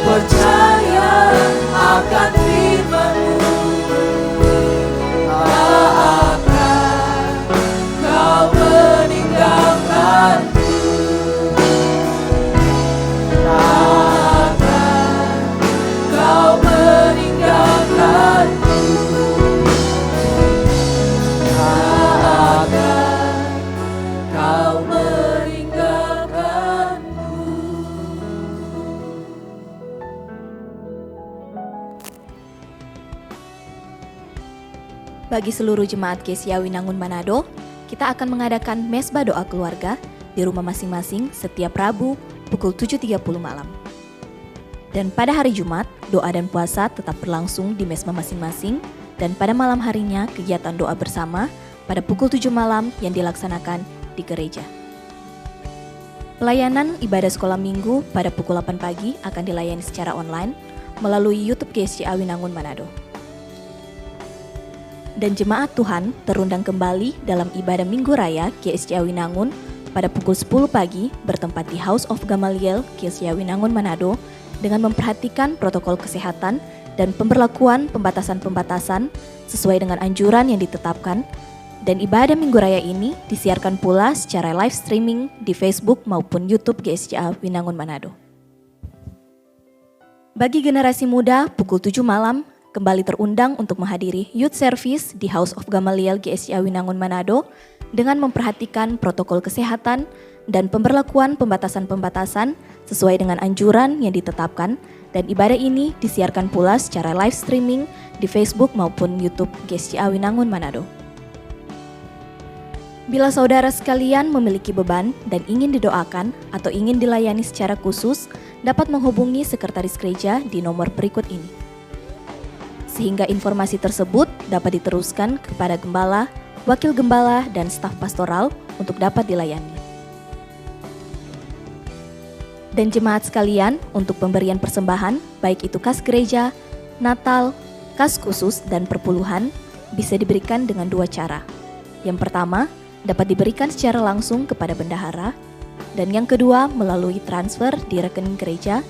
percaya akan firman-Mu. Tak akan Kau meninggalkanku. Tak akan Kau meninggalkanku. Tak akan Kau meninggalkanku. Bagi seluruh jemaat GSI Awinangun Manado, kita akan mengadakan mesbah doa keluarga di rumah masing-masing setiap Rabu pukul 7.30 malam. Dan pada hari Jumat, doa dan puasa tetap berlangsung di mesbah masing-masing, dan pada malam harinya kegiatan doa bersama pada pukul 7 malam yang dilaksanakan di gereja. Pelayanan ibadah sekolah minggu pada pukul 8 pagi akan dilayani secara online melalui YouTube GSI Awinangun Manado. Dan jemaat Tuhan terundang kembali dalam ibadah Minggu Raya GSI Awinangun pada pukul 10 pagi bertempat di House of Gamaliel GSI Awinangun Manado dengan memperhatikan protokol kesehatan dan pemberlakuan pembatasan-pembatasan sesuai dengan anjuran yang ditetapkan. Dan ibadah Minggu Raya ini disiarkan pula secara live streaming di Facebook maupun YouTube GSI Awinangun Manado. Bagi generasi muda, pukul 7 malam kembali terundang untuk menghadiri Youth Service di House of Gamaliel GSI Awinangun Manado dengan memperhatikan protokol kesehatan dan pemberlakuan pembatasan-pembatasan sesuai dengan anjuran yang ditetapkan, Dan ibadah ini disiarkan pula secara live streaming di Facebook maupun YouTube GSCA Winangun Manado. Bila saudara sekalian memiliki beban dan ingin didoakan atau ingin dilayani secara khusus, dapat menghubungi sekretaris gereja di nomor berikut ini. Sehingga informasi tersebut dapat diteruskan kepada gembala, wakil gembala, dan staf pastoral untuk dapat dilayani. Dan jemaat sekalian, untuk pemberian persembahan, baik itu kas gereja, Natal, kas khusus, dan perpuluhan, bisa diberikan dengan dua cara. Yang pertama, dapat diberikan secara langsung kepada bendahara, dan yang kedua melalui transfer di rekening gereja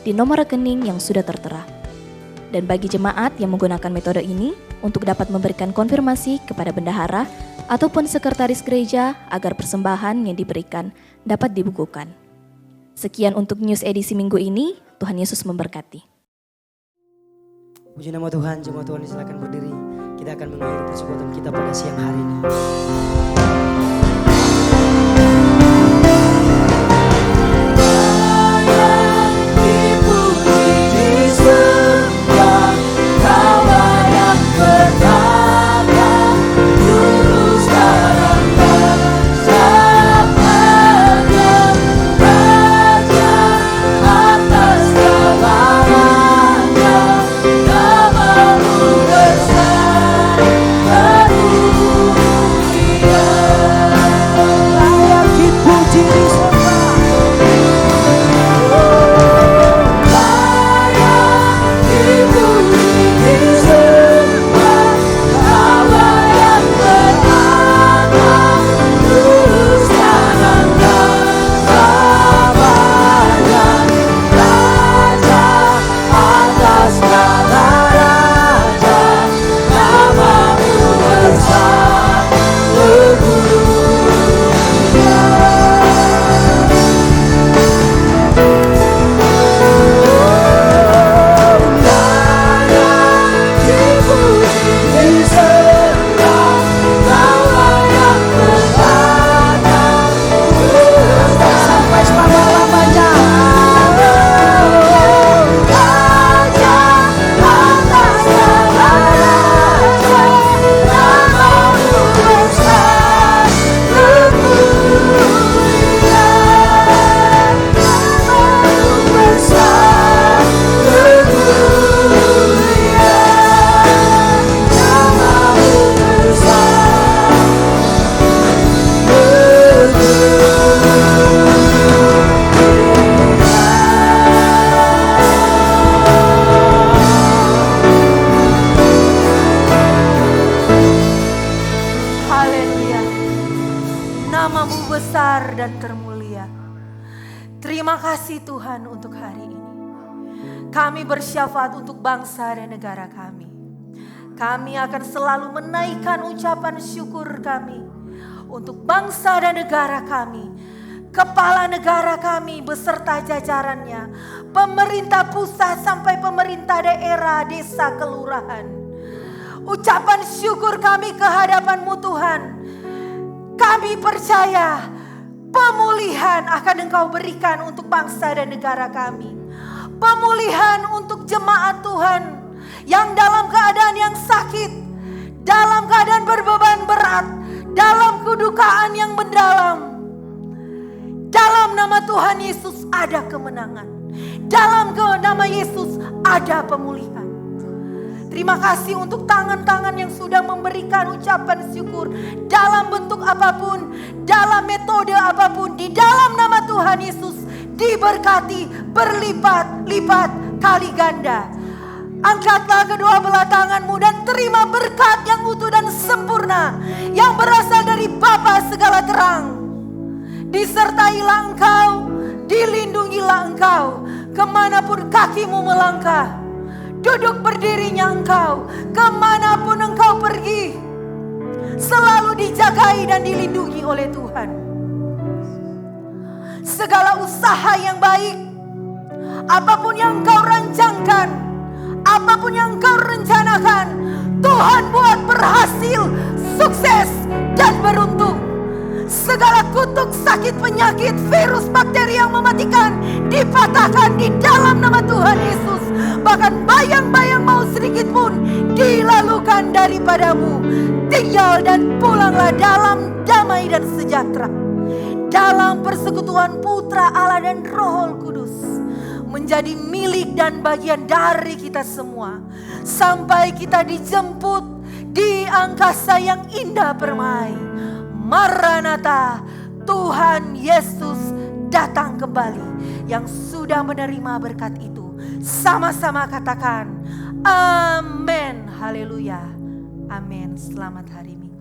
di nomor rekening yang sudah tertera. Dan bagi jemaat yang menggunakan metode ini, untuk dapat memberikan konfirmasi kepada bendahara ataupun sekretaris gereja agar persembahan yang diberikan dapat dibukukan. Sekian untuk news edisi minggu ini, Tuhan Yesus memberkati. Puji nama Tuhan, jemaat Tuhan silakan berdiri. Kita akan mengakhiri persekutuan kita pada siang hari ini. Nama-Mu besar dan termulia. Terima kasih Tuhan untuk hari ini. Kami bersyafaat untuk bangsa dan negara kami. Kami akan selalu menaikkan ucapan syukur kami untuk bangsa dan negara kami, kepala negara kami beserta jajarannya, pemerintah pusat sampai pemerintah daerah, desa, kelurahan. Ucapan syukur kami ke hadapan-Mu Tuhan. Kami percaya pemulihan akan Engkau berikan untuk bangsa dan negara kami. Pemulihan untuk jemaat Tuhan yang dalam keadaan yang sakit, dalam keadaan berbeban berat, dalam kedukaan yang mendalam. Dalam nama Tuhan Yesus ada kemenangan. Dalam nama Yesus ada pemulihan. Terima kasih untuk tangan-tangan yang sudah memberikan ucapan syukur dalam bentuk apapun, dalam metode apapun, di dalam nama Tuhan Yesus diberkati berlipat-lipat kali ganda. Angkatlah kedua belah tanganmu dan terima berkat yang utuh dan sempurna yang berasal dari Bapa segala terang. Disertailah engkau, dilindungilah engkau, kemanapun kakimu melangkah. Duduk berdirinya engkau, kemanapun engkau pergi, selalu dijagai dan dilindungi oleh Tuhan. Segala usaha yang baik, apapun yang engkau rancangkan, apapun yang engkau rencanakan, Tuhan buat berhasil, sukses, dan beruntung. Segala kutuk, sakit, penyakit, virus, bakteri yang mematikan dipatahkan di dalam nama Tuhan Yesus. Bahkan bayang-bayang maut sedikit pun dilalukan daripadamu. Tinggal dan pulanglah dalam damai dan sejahtera, dalam persekutuan Putra Allah dan Roh Kudus, menjadi milik dan bagian dari kita semua, sampai kita dijemput di angkasa yang indah permai. Maranatha, Tuhan Yesus datang kembali. Yang sudah menerima berkat itu, sama-sama katakan amin. Haleluya. Amin. Selamat hari Minggu.